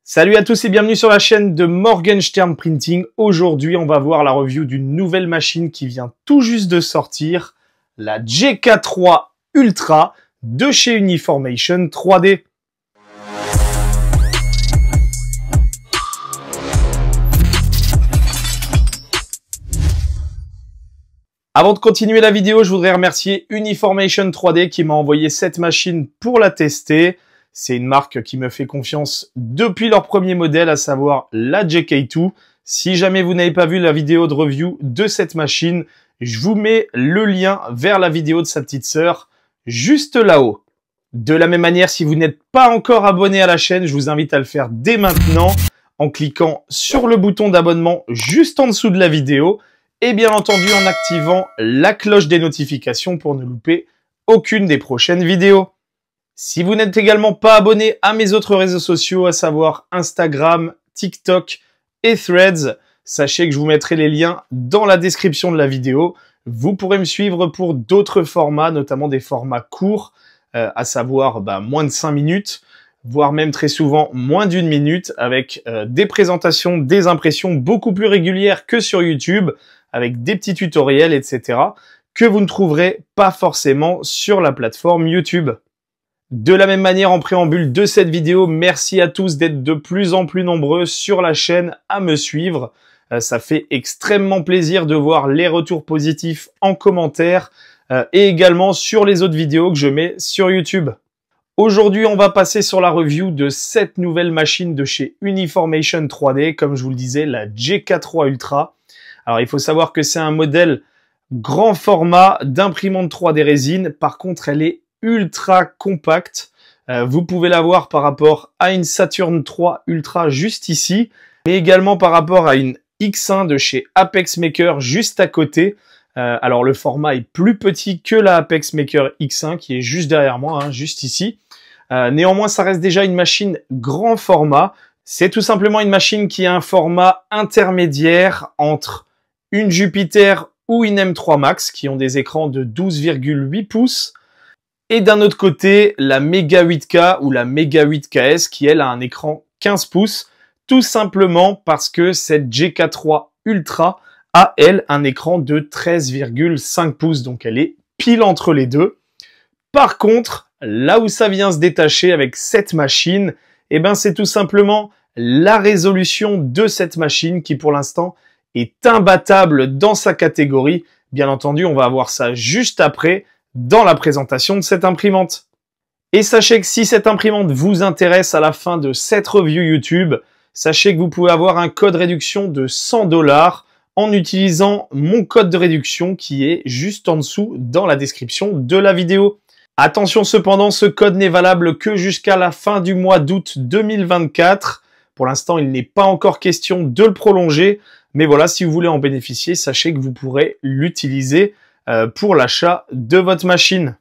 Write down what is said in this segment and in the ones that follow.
Salut à tous et bienvenue sur la chaîne de Morgenstern Printing. Aujourd'hui, on va voir la review d'une nouvelle machine qui vient tout juste de sortir, la GK3 Ultra de chez Uniformation 3D. Avant de continuer la vidéo, je voudrais remercier Uniformation 3D qui m'a envoyé cette machine pour la tester. C'est une marque qui me fait confiance depuis leur premier modèle, à savoir la GK2. Si jamais vous n'avez pas vu la vidéo de review de cette machine, je vous mets le lien vers la vidéo de sa petite sœur juste là-haut. De la même manière, si vous n'êtes pas encore abonné à la chaîne, je vous invite à le faire dès maintenant en cliquant sur le bouton d'abonnement juste en dessous de la vidéo et bien entendu en activant la cloche des notifications pour ne louper aucune des prochaines vidéos. Si vous n'êtes également pas abonné à mes autres réseaux sociaux, à savoir Instagram, TikTok et Threads, sachez que je vous mettrai les liens dans la description de la vidéo. Vous pourrez me suivre pour d'autres formats, notamment des formats courts, à savoir moins de 5 minutes, voire même très souvent moins d'1 minute, avec des présentations, des impressions beaucoup plus régulières que sur YouTube, avec des petits tutoriels, etc., que vous ne trouverez pas forcément sur la plateforme YouTube. De la même manière, en préambule de cette vidéo, merci à tous d'être de plus en plus nombreux sur la chaîne à me suivre. Ça fait extrêmement plaisir de voir les retours positifs en commentaire et également sur les autres vidéos que je mets sur YouTube. Aujourd'hui, on va passer sur la review de cette nouvelle machine de chez Uniformation 3D, comme je vous le disais, la GK3 Ultra. Alors, il faut savoir que c'est un modèle grand format d'imprimante 3D résine. Par contre, elle est ultra compacte. Vous pouvez la voir par rapport à une Saturn 3 Ultra juste ici, mais également par rapport à une X1 de chez Apex Maker juste à côté. Alors le format est plus petit que la Apex Maker X1 qui est juste derrière moi, juste ici. Néanmoins, ça reste déjà une machine grand format. C'est tout simplement une machine qui a un format intermédiaire entre une Jupiter ou une M3 Max qui ont des écrans de 12,8 pouces. Et d'un autre côté, la Mega 8K ou la Mega 8KS qui, elle, a un écran 15 pouces, tout simplement parce que cette GK3 Ultra a, elle, un écran de 13,5 pouces, donc elle est pile entre les deux. Par contre, là où ça vient se détacher avec cette machine, c'est tout simplement la résolution de cette machine qui, pour l'instant, est imbattable dans sa catégorie. Bien entendu, on va voir ça juste après, dans la présentation de cette imprimante. Et sachez que si cette imprimante vous intéresse à la fin de cette review YouTube, sachez que vous pouvez avoir un code réduction de 100 $ en utilisant mon code de réduction qui est juste en dessous dans la description de la vidéo. Attention cependant, ce code n'est valable que jusqu'à la fin du mois d'août 2024. Pour l'instant, il n'est pas encore question de le prolonger, mais voilà, si vous voulez en bénéficier, sachez que vous pourrez l'utiliser pour l'achat de votre machine.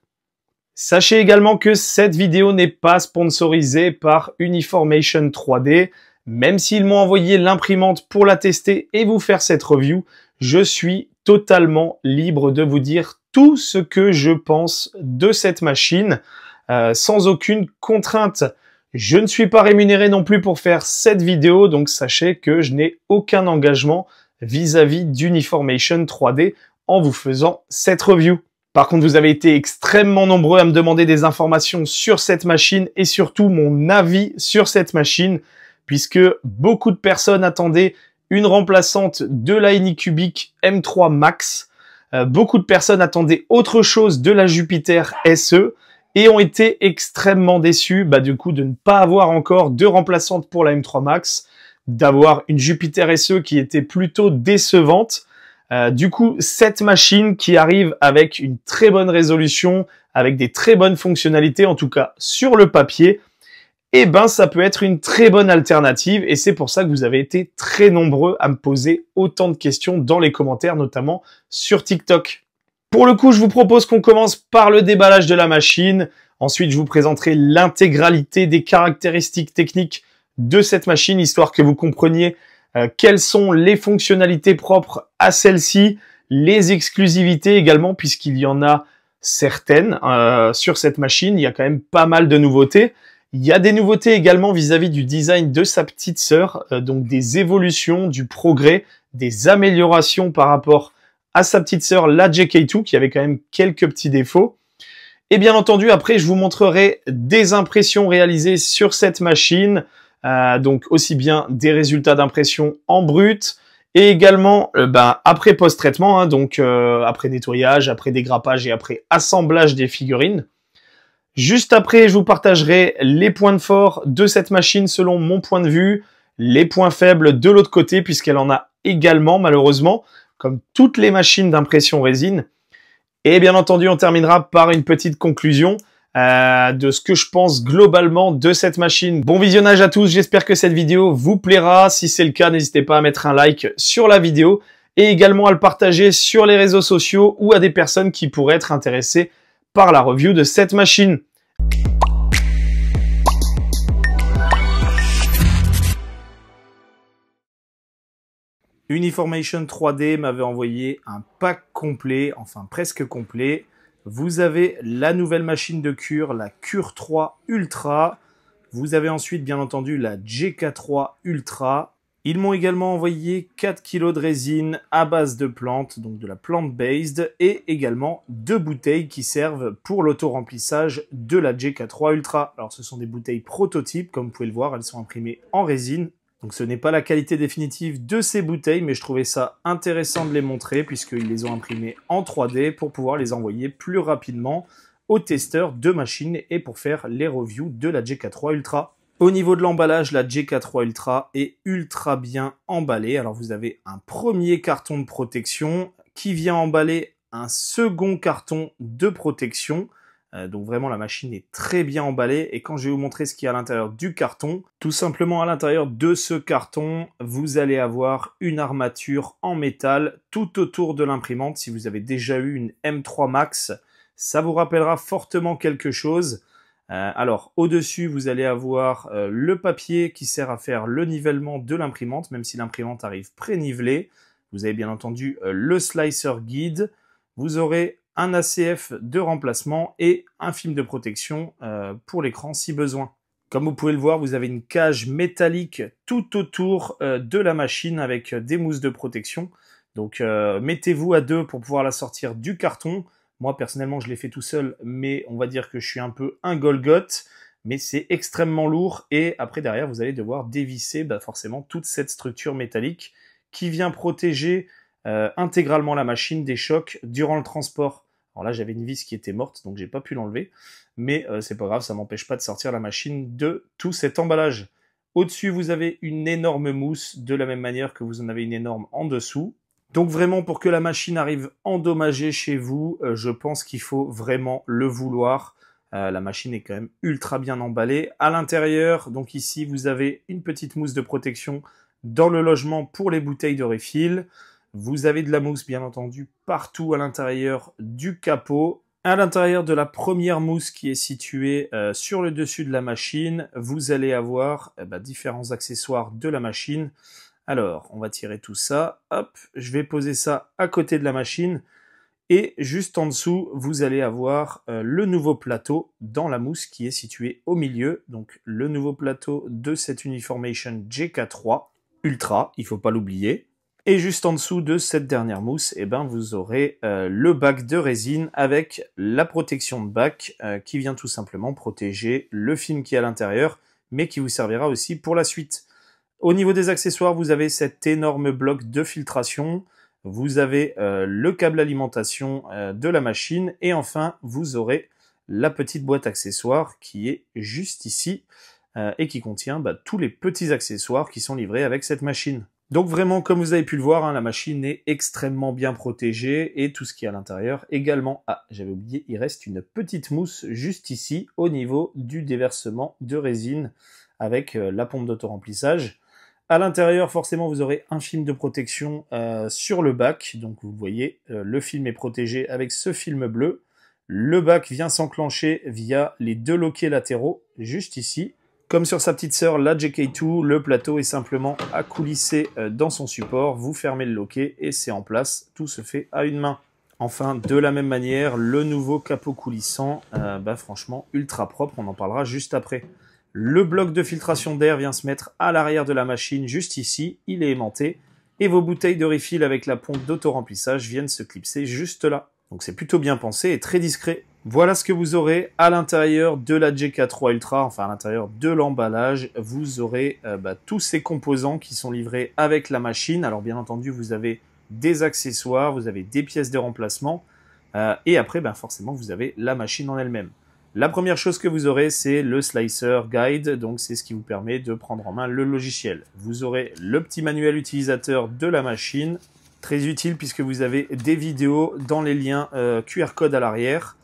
Sachez également que cette vidéo n'est pas sponsorisée par Uniformation 3D. Même s'ils m'ont envoyé l'imprimante pour la tester et vous faire cette review, je suis totalement libre de vous dire tout ce que je pense de cette machine, sans aucune contrainte. Je ne suis pas rémunéré non plus pour faire cette vidéo, donc sachez que je n'ai aucun engagement vis-à-vis d'Uniformation 3D en vous faisant cette review. Par contre, vous avez été extrêmement nombreux à me demander des informations sur cette machine et surtout mon avis sur cette machine, puisque beaucoup de personnes attendaient une remplaçante de la Anycubic M3 Max. Beaucoup de personnes attendaient autre chose de la Jupiter SE et ont été extrêmement déçus du coup de ne pas avoir encore de remplaçante pour la M3 Max, d'avoir une Jupiter SE qui était plutôt décevante. Du coup, cette machine qui arrive avec une très bonne résolution, avec des très bonnes fonctionnalités, en tout cas sur le papier, ça peut être une très bonne alternative et c'est pour ça que vous avez été très nombreux à me poser autant de questions dans les commentaires, notamment sur TikTok. Pour le coup, je vous propose qu'on commence par le déballage de la machine. Ensuite, je vous présenterai l'intégralité des caractéristiques techniques de cette machine, histoire que vous compreniez quelles sont les fonctionnalités propres à celle-ci, les exclusivités également, puisqu'il y en a certaines sur cette machine. Il y a quand même pas mal de nouveautés. Il y a des nouveautés également vis-à-vis du design de sa petite sœur, donc des évolutions, du progrès, des améliorations par rapport à sa petite sœur, la JK2, qui avait quand même quelques petits défauts. Et bien entendu, après, je vous montrerai des impressions réalisées sur cette machine, donc aussi bien des résultats d'impression en brut, et également après post-traitement, hein, donc après nettoyage, après dégrappage et après assemblage des figurines. Juste après, je vous partagerai les points de fort de cette machine selon mon point de vue, les points faibles de l'autre côté, puisqu'elle en a également, malheureusement, comme toutes les machines d'impression résine. Et bien entendu, on terminera par une petite conclusion de ce que je pense globalement de cette machine. Bon visionnage à tous, j'espère que cette vidéo vous plaira. Si c'est le cas, n'hésitez pas à mettre un like sur la vidéo et également à le partager sur les réseaux sociaux ou à des personnes qui pourraient être intéressées par la review de cette machine. Uniformation 3D m'avait envoyé un pack complet, enfin presque complet. Vous avez la nouvelle machine de cure, la Cure 3 Ultra. Vous avez ensuite bien entendu la JK3 Ultra. Ils m'ont également envoyé 4 kg de résine à base de plantes, donc de la plant-based, et également 2 bouteilles qui servent pour l'auto-remplissage de la JK3 Ultra. Alors ce sont des bouteilles prototypes, comme vous pouvez le voir, elles sont imprimées en résine. Donc ce n'est pas la qualité définitive de ces bouteilles, mais je trouvais ça intéressant de les montrer puisqu'ils les ont imprimées en 3D pour pouvoir les envoyer plus rapidement aux testeurs de machines et pour faire les reviews de la JK3 Ultra. Au niveau de l'emballage, la JK3 Ultra est ultra bien emballée. Alors vous avez un premier carton de protection qui vient emballer un second carton de protection. Donc vraiment la machine est très bien emballée et quand je vais vous montrer ce qu'il y a à l'intérieur du carton, tout simplement à l'intérieur de ce carton, vous allez avoir une armature en métal tout autour de l'imprimante. Si vous avez déjà eu une M3 Max, ça vous rappellera fortement quelque chose. Alors au-dessus, vous allez avoir le papier qui sert à faire le nivellement de l'imprimante, même si l'imprimante arrive pré-nivelée. Vous avez bien entendu le slicer guide. Vous aurez un ACF de remplacement et un film de protection pour l'écran si besoin. Comme vous pouvez le voir, vous avez une cage métallique tout autour de la machine avec des mousses de protection. Donc mettez-vous à deux pour pouvoir la sortir du carton. Moi personnellement je l'ai fait tout seul, mais on va dire que je suis un peu un Golgoth. Mais c'est extrêmement lourd et après derrière vous allez devoir dévisser forcément toute cette structure métallique qui vient protéger intégralement la machine des chocs durant le transport. Alors là, j'avais une vis qui était morte, donc j'ai pas pu l'enlever. Mais c'est pas grave, ça m'empêche pas de sortir la machine de tout cet emballage. Au-dessus, vous avez une énorme mousse, de la même manière que vous en avez une énorme en dessous. Donc vraiment, pour que la machine arrive endommagée chez vous, je pense qu'il faut vraiment le vouloir. La machine est quand même ultra bien emballée. À l'intérieur, donc ici, vous avez une petite mousse de protection dans le logement pour les bouteilles de refill. Vous avez de la mousse, bien entendu, partout à l'intérieur du capot. À l'intérieur de la première mousse qui est située sur le dessus de la machine, vous allez avoir différents accessoires de la machine. Alors, on va tirer tout ça. Hop, je vais poser ça à côté de la machine. Et juste en dessous, vous allez avoir le nouveau plateau dans la mousse qui est situé au milieu. Donc, le nouveau plateau de cette Uniformation JK3 Ultra, il ne faut pas l'oublier. Et juste en dessous de cette dernière mousse, vous aurez le bac de résine avec la protection de bac qui vient tout simplement protéger le film qui est à l'intérieur, mais qui vous servira aussi pour la suite. Au niveau des accessoires, vous avez cet énorme bloc de filtration, vous avez le câble alimentation de la machine, et enfin, vous aurez la petite boîte accessoires qui est juste ici et qui contient tous les petits accessoires qui sont livrés avec cette machine. Donc vraiment, comme vous avez pu le voir, la machine est extrêmement bien protégée et tout ce qui est à l'intérieur également. Ah, j'avais oublié, il reste une petite mousse juste ici au niveau du déversement de résine avec la pompe d'auto-remplissage. À l'intérieur, forcément, vous aurez un film de protection sur le bac. Donc vous voyez, le film est protégé avec ce film bleu. Le bac vient s'enclencher via les deux loquets latéraux juste ici. Comme sur sa petite sœur, la JK2, le plateau est simplement à coulisser dans son support. Vous fermez le loquet et c'est en place. Tout se fait à une main. Enfin, de la même manière, le nouveau capot coulissant, franchement, ultra propre. On en parlera juste après. Le bloc de filtration d'air vient se mettre à l'arrière de la machine, juste ici, il est aimanté. Et vos bouteilles de refill avec la pompe d'auto-remplissage viennent se clipser juste là. Donc c'est plutôt bien pensé et très discret. Voilà ce que vous aurez à l'intérieur de la GK3 Ultra, enfin à l'intérieur de l'emballage. Vous aurez tous ces composants qui sont livrés avec la machine. Alors bien entendu, vous avez des accessoires, vous avez des pièces de remplacement. Et après, forcément, vous avez la machine en elle-même. La première chose que vous aurez, c'est le Slicer Guide, donc c'est ce qui vous permet de prendre en main le logiciel. Vous aurez le petit manuel utilisateur de la machine, très utile puisque vous avez des vidéos dans les liens QR code à l'arrière.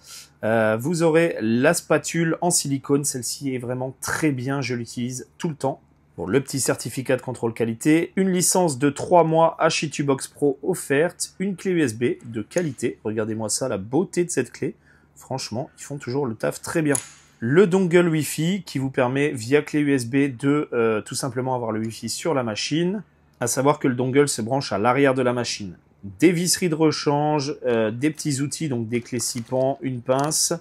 Vous aurez la spatule en silicone, celle-ci est vraiment très bien, je l'utilise tout le temps. Bon, le petit certificat de contrôle qualité, une licence de 3 mois HITUBOX Pro offerte, une clé USB de qualité, regardez-moi ça, la beauté de cette clé. Franchement, ils font toujours le taf très bien. Le dongle Wi-Fi qui vous permet via clé USB de tout simplement avoir le Wi-Fi sur la machine. À savoir que le dongle se branche à l'arrière de la machine. Des visseries de rechange, des petits outils, donc des clés 6 pans, une pince,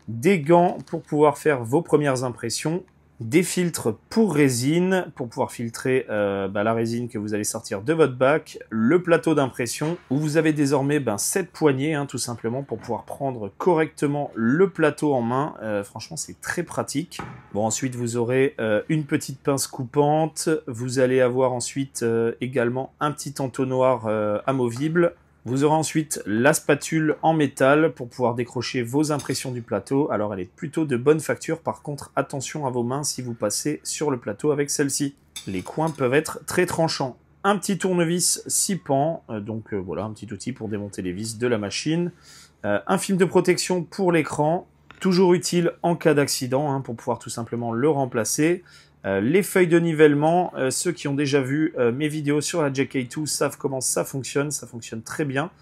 des gants pour pouvoir faire vos premières impressions, des filtres pour résine, pour pouvoir filtrer la résine que vous allez sortir de votre bac, le plateau d'impression, où vous avez désormais 7 poignées, tout simplement, pour pouvoir prendre correctement le plateau en main. Franchement, c'est très pratique. Bon, ensuite, vous aurez une petite pince coupante, vous allez avoir ensuite également un petit entonnoir amovible. Vous aurez ensuite la spatule en métal pour pouvoir décrocher vos impressions du plateau. Alors elle est plutôt de bonne facture, par contre attention à vos mains si vous passez sur le plateau avec celle-ci. Les coins peuvent être très tranchants. Un petit tournevis 6 pans, voilà un petit outil pour démonter les vis de la machine. Un film de protection pour l'écran, toujours utile en cas d'accident pour pouvoir tout simplement le remplacer. Les feuilles de nivellement, ceux qui ont déjà vu mes vidéos sur la JK2 savent comment ça fonctionne très bien.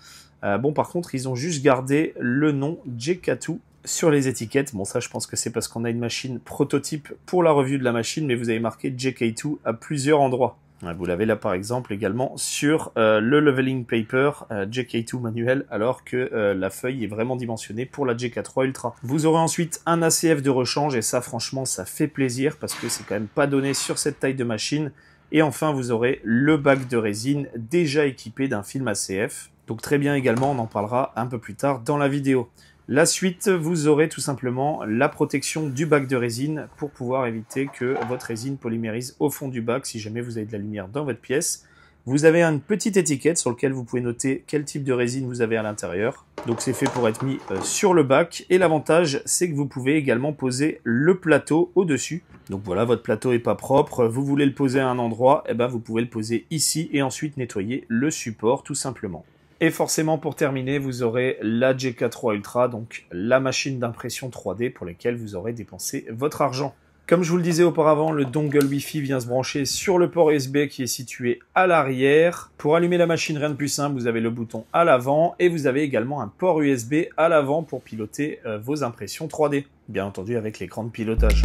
Par contre, ils ont juste gardé le nom JK2 sur les étiquettes. Bon, ça, je pense que c'est parce qu'on a une machine prototype pour la revue de la machine, mais vous avez marqué JK2 à plusieurs endroits. Vous l'avez là, par exemple, également sur le leveling paper JK2 manuel, alors que la feuille est vraiment dimensionnée pour la JK3 Ultra. Vous aurez ensuite un ACF de rechange, et ça, franchement, ça fait plaisir, parce que c'est quand même pas donné sur cette taille de machine. Et enfin, vous aurez le bac de résine déjà équipé d'un film ACF. Donc très bien également, on en parlera un peu plus tard dans la vidéo. La suite, vous aurez tout simplement la protection du bac de résine pour pouvoir éviter que votre résine polymérise au fond du bac si jamais vous avez de la lumière dans votre pièce. Vous avez une petite étiquette sur laquelle vous pouvez noter quel type de résine vous avez à l'intérieur. Donc c'est fait pour être mis sur le bac. Et l'avantage, c'est que vous pouvez également poser le plateau au-dessus. Donc voilà, votre plateau est pas propre, vous voulez le poser à un endroit, vous pouvez le poser ici et ensuite nettoyer le support tout simplement. Et forcément, pour terminer, vous aurez la GK3 Ultra, donc la machine d'impression 3D pour laquelle vous aurez dépensé votre argent. Comme je vous le disais auparavant, le dongle Wi-Fi vient se brancher sur le port USB qui est situé à l'arrière. Pour allumer la machine, rien de plus simple, vous avez le bouton à l'avant et vous avez également un port USB à l'avant pour piloter vos impressions 3D. Bien entendu avec l'écran de pilotage.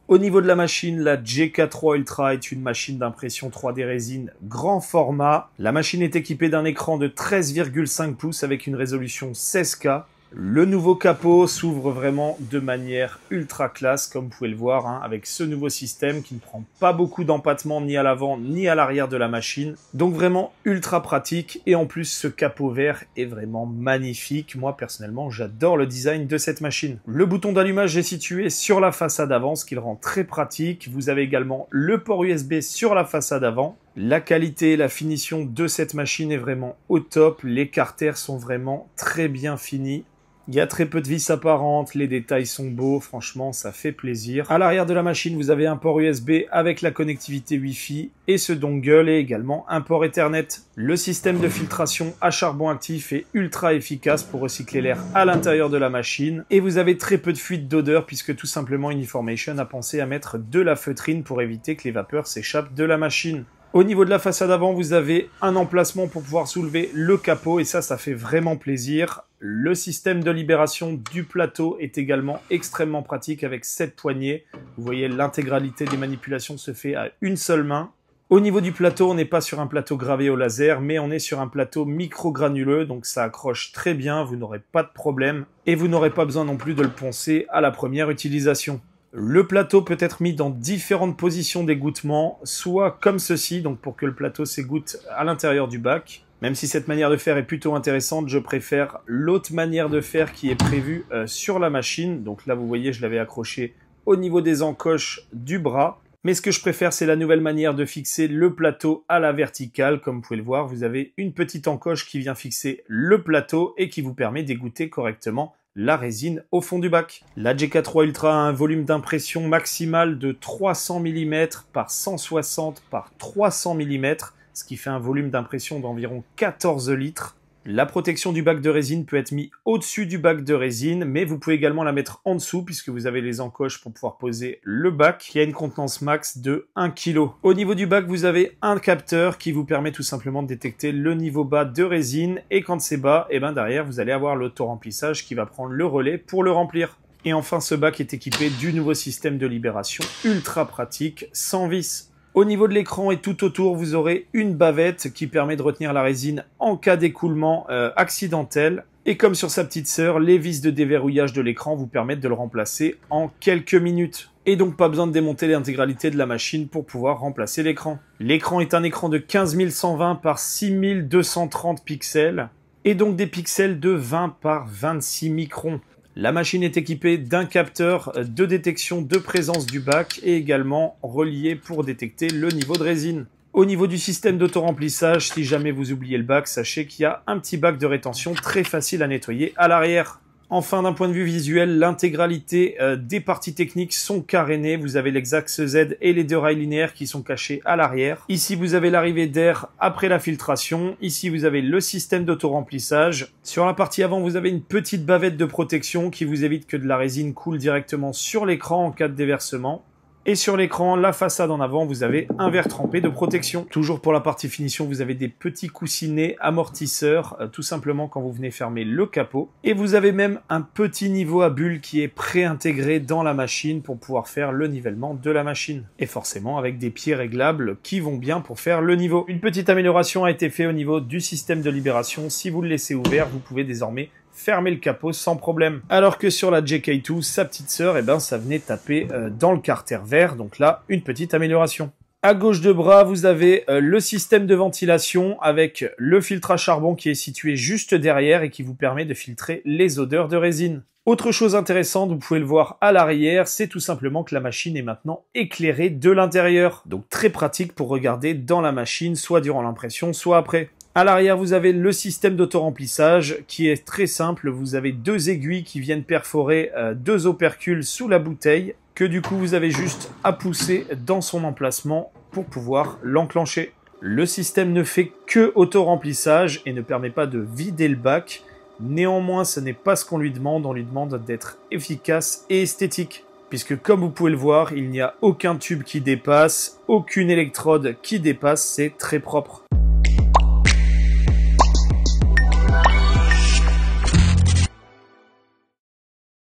Au niveau de la machine, la GK3 Ultra est une machine d'impression 3D résine grand format. La machine est équipée d'un écran de 13,5 pouces avec une résolution 16K. Le nouveau capot s'ouvre vraiment de manière ultra classe, comme vous pouvez le voir, avec ce nouveau système qui ne prend pas beaucoup d'empattement ni à l'avant ni à l'arrière de la machine. Donc vraiment ultra pratique et en plus ce capot vert est vraiment magnifique. Moi personnellement j'adore le design de cette machine. Le bouton d'allumage est situé sur la façade avant, ce qui le rend très pratique. Vous avez également le port USB sur la façade avant. La qualité et la finition de cette machine est vraiment au top. Les carters sont vraiment très bien finis. Il y a très peu de vis apparentes, les détails sont beaux, franchement ça fait plaisir. À l'arrière de la machine, vous avez un port USB avec la connectivité Wi-Fi et ce dongle et également un port Ethernet. Le système de filtration à charbon actif est ultra efficace pour recycler l'air à l'intérieur de la machine. Et vous avez très peu de fuite d'odeur puisque tout simplement Uniformation a pensé à mettre de la feutrine pour éviter que les vapeurs s'échappent de la machine. Au niveau de la façade avant, vous avez un emplacement pour pouvoir soulever le capot et ça fait vraiment plaisir. Le système de libération du plateau est également extrêmement pratique avec 7 poignées. Vous voyez, l'intégralité des manipulations se fait à une seule main. Au niveau du plateau, on n'est pas sur un plateau gravé au laser, mais on est sur un plateau micro-granuleux, donc ça accroche très bien, vous n'aurez pas de problème, et vous n'aurez pas besoin non plus de le poncer à la première utilisation. Le plateau peut être mis dans différentes positions d'égouttement, soit comme ceci, donc pour que le plateau s'égoutte à l'intérieur du bac. Même si cette manière de faire est plutôt intéressante, je préfère l'autre manière de faire qui est prévue sur la machine. Donc là, vous voyez, je l'avais accroché au niveau des encoches du bras. Mais ce que je préfère, c'est la nouvelle manière de fixer le plateau à la verticale. Comme vous pouvez le voir, vous avez une petite encoche qui vient fixer le plateau et qui vous permet d'égoutter correctement la résine au fond du bac. La GK3 Ultra a un volume d'impression maximal de 300 mm par 160 par 300 mm, ce qui fait un volume d'impression d'environ 14 litres. La protection du bac de résine peut être mise au-dessus du bac de résine, mais vous pouvez également la mettre en dessous puisque vous avez les encoches pour pouvoir poser le bac qui a une contenance max de 1 kg. Au niveau du bac, vous avez un capteur qui vous permet tout simplement de détecter le niveau bas de résine et quand c'est bas, et derrière vous allez avoir l'auto-remplissage qui va prendre le relais pour le remplir. Et enfin, ce bac est équipé du nouveau système de libération ultra pratique sans vis. Au niveau de l'écran et tout autour, vous aurez une bavette qui permet de retenir la résine en cas d'écoulement accidentel. Et comme sur sa petite sœur, les vis de déverrouillage de l'écran vous permettent de le remplacer en quelques minutes. Et donc pas besoin de démonter l'intégralité de la machine pour pouvoir remplacer l'écran. L'écran est un écran de 15120 par 6230 pixels et donc des pixels de 20 par 26 microns. La machine est équipée d'un capteur de détection de présence du bac et également relié pour détecter le niveau de résine. Au niveau du système d'auto-remplissage, si jamais vous oubliez le bac, sachez qu'il y a un petit bac de rétention très facile à nettoyer à l'arrière. Enfin, d'un point de vue visuel, l'intégralité des parties techniques sont carénées. Vous avez les axes Z et les deux rails linéaires qui sont cachés à l'arrière. Ici, vous avez l'arrivée d'air après la filtration. Ici, vous avez le système d'auto-remplissage. Sur la partie avant, vous avez une petite bavette de protection qui vous évite que de la résine coule directement sur l'écran en cas de déversement. Et sur l'écran, la façade en avant, vous avez un verre trempé de protection. Toujours pour la partie finition, vous avez des petits coussinets amortisseurs, tout simplement quand vous venez fermer le capot. Et vous avez même un petit niveau à bulles qui est pré-intégré dans la machine pour pouvoir faire le nivellement de la machine. Et forcément avec des pieds réglables qui vont bien pour faire le niveau. Une petite amélioration a été faite au niveau du système de libération. Si vous le laissez ouvert, vous pouvez désormais fermer le capot sans problème. Alors que sur la GK2, sa petite sœur, ça venait taper dans le carter vert. Donc là, une petite amélioration. À gauche de bras, vous avez le système de ventilation avec le filtre à charbon qui est situé juste derrière et qui vous permet de filtrer les odeurs de résine. Autre chose intéressante, vous pouvez le voir à l'arrière, c'est tout simplement que la machine est maintenant éclairée de l'intérieur. Donc très pratique pour regarder dans la machine, soit durant l'impression, soit après. À l'arrière, vous avez le système d'auto-remplissage qui est très simple. Vous avez deux aiguilles qui viennent perforer deux opercules sous la bouteille que du coup, vous avez juste à pousser dans son emplacement pour pouvoir l'enclencher. Le système ne fait que auto-remplissage et ne permet pas de vider le bac. Néanmoins, ce n'est pas ce qu'on lui demande. On lui demande d'être efficace et esthétique. Puisque comme vous pouvez le voir, il n'y a aucun tube qui dépasse, aucune électrode qui dépasse. C'est très propre.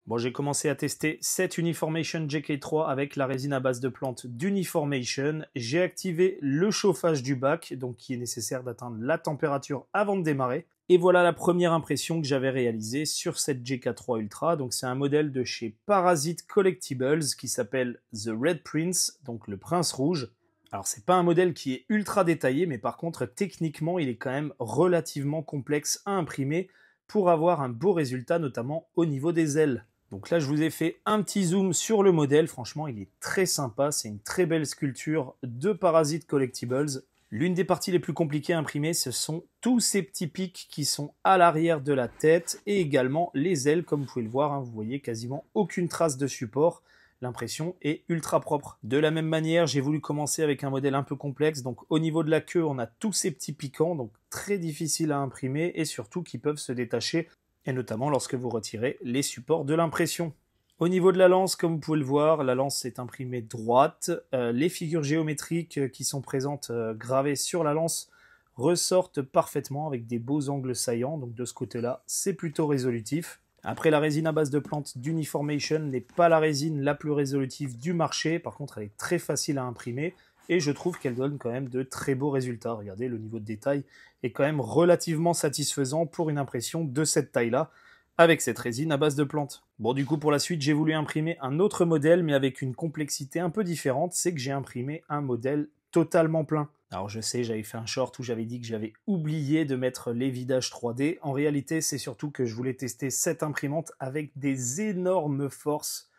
Bon, j'ai commencé à tester cette Uniformation GK3 avec la résine à base de plantes d'Uniformation. J'ai activé le chauffage du bac, donc qui est nécessaire d'atteindre la température avant de démarrer. Et voilà la première impression que j'avais réalisée sur cette GK3 Ultra. Donc c'est un modèle de chez Parasite Collectibles qui s'appelle The Red Prince, donc le prince rouge. Alors c'est pas un modèle qui est ultra détaillé, mais par contre techniquement il est quand même relativement complexe à imprimer pour avoir un beau résultat, notamment au niveau des ailes. Donc là, je vous ai fait un petit zoom sur le modèle. Franchement, il est très sympa. C'est une très belle sculpture de Parasite Collectibles. L'une des parties les plus compliquées à imprimer, ce sont tous ces petits pics qui sont à l'arrière de la tête et également les ailes, comme vous pouvez le voir. Vous voyez quasiment aucune trace de support. L'impression est ultra propre. De la même manière, j'ai voulu commencer avec un modèle un peu complexe. Donc au niveau de la queue, on a tous ces petits piquants, donc très difficiles à imprimer et surtout qui peuvent se détacher, et notamment lorsque vous retirez les supports de l'impression. Au niveau de la lance, comme vous pouvez le voir, la lance est imprimée droite. Les figures géométriques qui sont présentes gravées sur la lance ressortent parfaitement avec des beaux angles saillants. Donc de ce côté-là, c'est plutôt résolutif. Après, la résine à base de plantes d'Uniformation n'est pas la résine la plus résolutive du marché. Par contre, elle est très facile à imprimer. et je trouve qu'elle donne quand même de très beaux résultats. Regardez, le niveau de détail est quand même relativement satisfaisant pour une impression de cette taille-là, avec cette résine à base de plantes. Bon, du coup, pour la suite, j'ai voulu imprimer un autre modèle, mais avec une complexité un peu différente, c'est que j'ai imprimé un modèle totalement plein. Alors je sais, j'avais fait un short où j'avais dit que j'avais oublié de mettre les vidages 3D. En réalité, c'est surtout que je voulais tester cette imprimante avec des énormes forces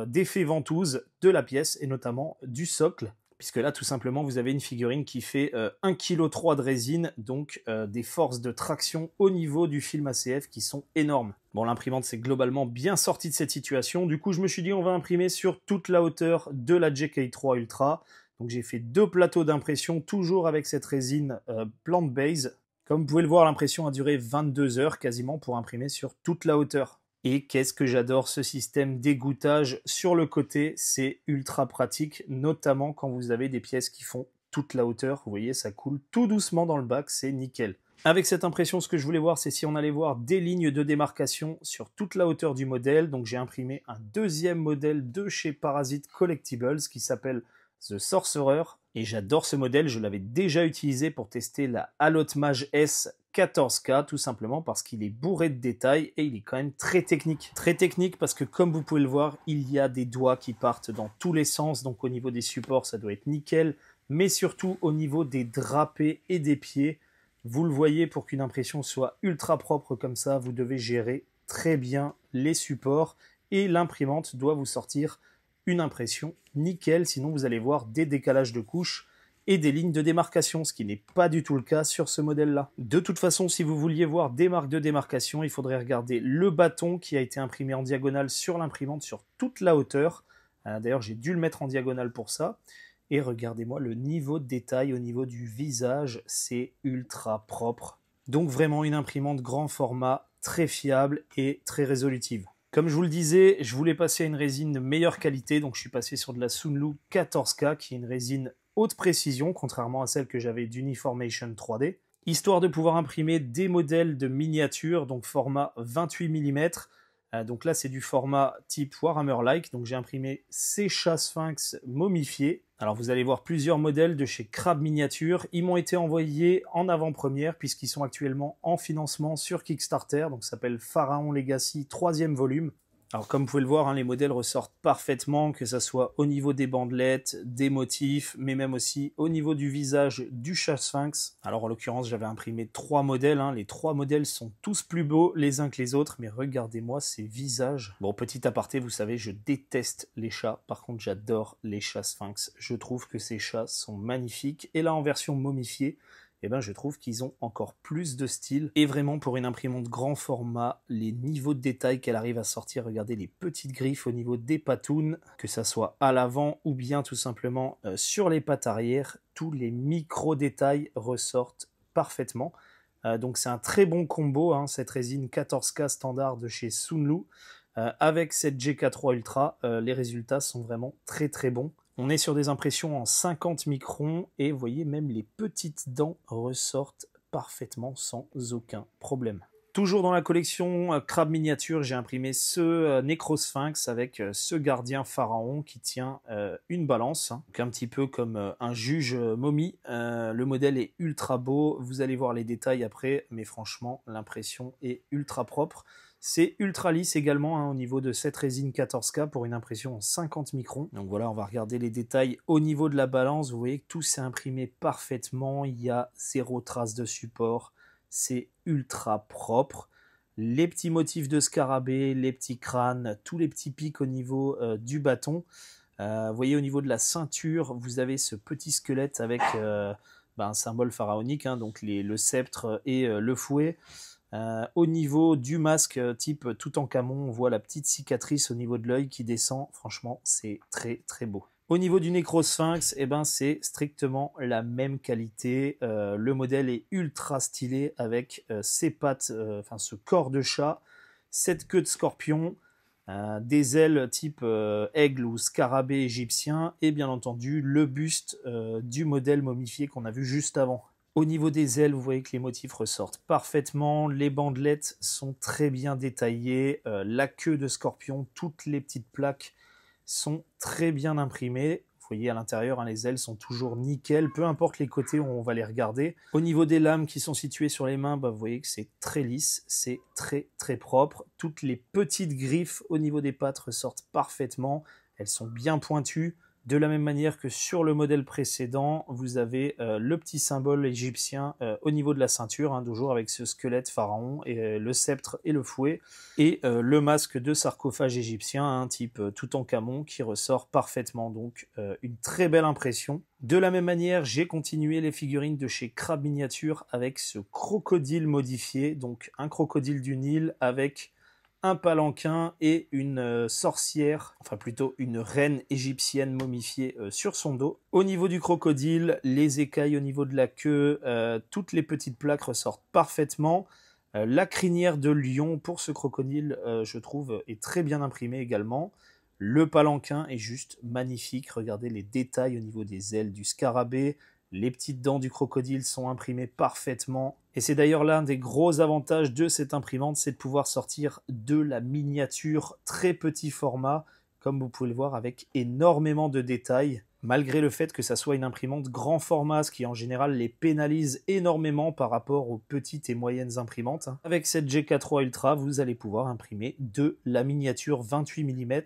d'effet ventouse de la pièce, et notamment du socle. Puisque là, tout simplement, vous avez une figurine qui fait 1,3 kg de résine, donc des forces de traction au niveau du film ACF qui sont énormes. Bon, l'imprimante s'est globalement bien sortie de cette situation. Du coup, je me suis dit, on va imprimer sur toute la hauteur de la JK3 Ultra. Donc, j'ai fait 2 plateaux d'impression, toujours avec cette résine plant base. Comme vous pouvez le voir, l'impression a duré 22 heures quasiment pour imprimer sur toute la hauteur. Et qu'est-ce que j'adore ce système d'égouttage sur le côté, c'est ultra pratique, notamment quand vous avez des pièces qui font toute la hauteur. Vous voyez, ça coule tout doucement dans le bac, c'est nickel. Avec cette impression, ce que je voulais voir, c'est si on allait voir des lignes de démarcation sur toute la hauteur du modèle. Donc j'ai imprimé un deuxième modèle de chez Parasite Collectibles qui s'appelle The Sorcerer. Et j'adore ce modèle, je l'avais déjà utilisé pour tester la Allotmage S 14K, tout simplement parce qu'il est bourré de détails et il est quand même très technique. Très technique parce que, comme vous pouvez le voir, il y a des doigts qui partent dans tous les sens, donc au niveau des supports, ça doit être nickel, mais surtout au niveau des drapés et des pieds. Vous le voyez, pour qu'une impression soit ultra propre comme ça, vous devez gérer très bien les supports et l'imprimante doit vous sortir une impression nickel, sinon vous allez voir des décalages de couches et des lignes de démarcation, ce qui n'est pas du tout le cas sur ce modèle-là. De toute façon, si vous vouliez voir des marques de démarcation, il faudrait regarder le bâton qui a été imprimé en diagonale sur l'imprimante sur toute la hauteur. D'ailleurs, j'ai dû le mettre en diagonale pour ça. Et regardez-moi le niveau de détail au niveau du visage, c'est ultra propre. Donc vraiment une imprimante grand format, très fiable et très résolutive. Comme je vous le disais, je voulais passer à une résine de meilleure qualité, donc je suis passé sur de la Sunlu 14K, qui est une résine haute précision, contrairement à celle que j'avais d'Uniformation 3D, histoire de pouvoir imprimer des modèles de miniatures, donc format 28 mm. Donc là, c'est du format type Warhammer-like, donc j'ai imprimé ces chats sphinx momifiés. Alors vous allez voir plusieurs modèles de chez Crab Miniature. Ils m'ont été envoyés en avant-première puisqu'ils sont actuellement en financement sur Kickstarter, donc ça s'appelle Pharaon Legacy 3e volume. Alors comme vous pouvez le voir, hein, les modèles ressortent parfaitement, que ça soit au niveau des bandelettes, des motifs, mais même aussi au niveau du visage du chat sphinx. Alors en l'occurrence, j'avais imprimé 3 modèles, hein. Les 3 modèles sont tous plus beaux les uns que les autres, mais regardez-moi ces visages. Bon, petit aparté, vous savez, je déteste les chats, par contre j'adore les chats sphinx. Je trouve que ces chats sont magnifiques, et là en version momifiée, eh ben, je trouve qu'ils ont encore plus de style. Et vraiment, pour une imprimante grand format, les niveaux de détail qu'elle arrive à sortir, regardez les petites griffes au niveau des patounes, que ça soit à l'avant ou bien tout simplement sur les pattes arrière, tous les micro-détails ressortent parfaitement. Donc c'est un très bon combo, hein, cette résine 14K standard de chez Sunlu. Avec cette GK3 Ultra, les résultats sont vraiment très très bons. On est sur des impressions en 50 microns et vous voyez, même les petites dents ressortent parfaitement sans aucun problème. Toujours dans la collection Crab Miniature, j'ai imprimé ce Nécrosphinx avec ce gardien pharaon qui tient une balance, hein. Donc un petit peu comme un juge momie. Le modèle est ultra beau, vous allez voir les détails après, mais franchement, l'impression est ultra propre. C'est ultra lisse également, hein, au niveau de cette résine 14K pour une impression en 50 microns. Donc voilà, on va regarder les détails au niveau de la balance. Vous voyez que tout s'est imprimé parfaitement. Il y a 0 trace de support. C'est ultra propre. Les petits motifs de scarabée, les petits crânes, tous les petits pics au niveau du bâton. Vous voyez au niveau de la ceinture, vous avez ce petit squelette avec un symbole pharaonique, hein, donc le sceptre et le fouet. Au niveau du masque type Toutankhamon, on voit la petite cicatrice au niveau de l'œil qui descend. Franchement, c'est très très beau. Au niveau du Nécrosphinx, eh ben, c'est strictement la même qualité. Le modèle est ultra stylé avec ses pattes, ce corps de chat, cette queue de scorpion, des ailes type aigle ou scarabée égyptien et bien entendu le buste du modèle momifié qu'on a vu juste avant. Au niveau des ailes, vous voyez que les motifs ressortent parfaitement, les bandelettes sont très bien détaillées, la queue de scorpion, toutes les petites plaques sont très bien imprimées. voyez à l'intérieur, hein, les ailes sont toujours nickel, peu importe les côtés où on va les regarder. Au niveau des lames qui sont situées sur les mains, bah, vous voyez que c'est très lisse, c'est très propre. Toutes les petites griffes au niveau des pattes ressortent parfaitement, elles sont bien pointues. De la même manière que sur le modèle précédent, vous avez le petit symbole égyptien au niveau de la ceinture, hein, toujours avec ce squelette pharaon, et le sceptre et le fouet, et le masque de sarcophage égyptien, hein, type Toutankhamon, qui ressort parfaitement, donc une très belle impression. De la même manière, j'ai continué les figurines de chez Crab Miniature avec ce crocodile modifié, donc un crocodile du Nil avec un palanquin et une sorcière, enfin plutôt une reine égyptienne momifiée sur son dos. Au niveau du crocodile, les écailles au niveau de la queue, toutes les petites plaques ressortent parfaitement. La crinière de lion pour ce crocodile, je trouve, est très bien imprimée également. Le palanquin est juste magnifique. Regardez les détails au niveau des ailes du scarabée. Les petites dents du crocodile sont imprimées parfaitement. Et c'est d'ailleurs l'un des gros avantages de cette imprimante, c'est de pouvoir sortir de la miniature très petit format, comme vous pouvez le voir, avec énormément de détails. Malgré le fait que ça soit une imprimante grand format, ce qui en général les pénalise énormément par rapport aux petites et moyennes imprimantes. Avec cette GK3 Ultra, vous allez pouvoir imprimer de la miniature 28 mm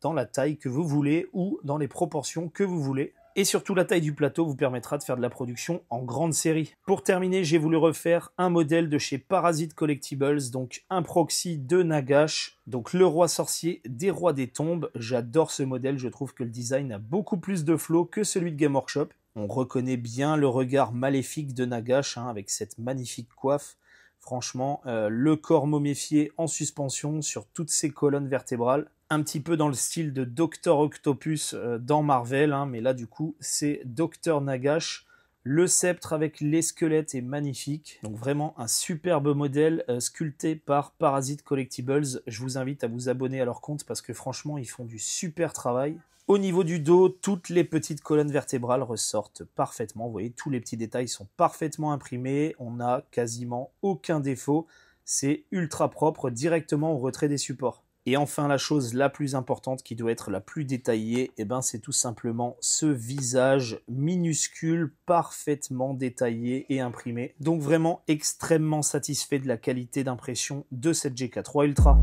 dans la taille que vous voulez ou dans les proportions que vous voulez. Et surtout, la taille du plateau vous permettra de faire de la production en grande série. Pour terminer, j'ai voulu refaire un modèle de chez Parasite Collectibles, donc un proxy de Nagash, donc le roi sorcier des rois des tombes. J'adore ce modèle, je trouve que le design a beaucoup plus de flow que celui de Game Workshop. On reconnaît bien le regard maléfique de Nagash, hein, avec cette magnifique coiffe. Franchement, le corps momifié en suspension sur toutes ses colonnes vertébrales. Un petit peu dans le style de Dr Octopus dans Marvel, hein, mais là du coup c'est Dr Nagash. Le sceptre avec les squelettes est magnifique, donc vraiment un superbe modèle sculpté par Parasite Collectibles. Je vous invite à vous abonner à leur compte parce que franchement ils font du super travail. Au niveau du dos, toutes les petites colonnes vertébrales ressortent parfaitement. Vous voyez, tous les petits détails sont parfaitement imprimés. On n'a quasiment aucun défaut. C'est ultra propre directement au retrait des supports. Et enfin, la chose la plus importante qui doit être la plus détaillée, eh ben, c'est tout simplement ce visage minuscule, parfaitement détaillé et imprimé. Donc vraiment extrêmement satisfait de la qualité d'impression de cette GK3 Ultra.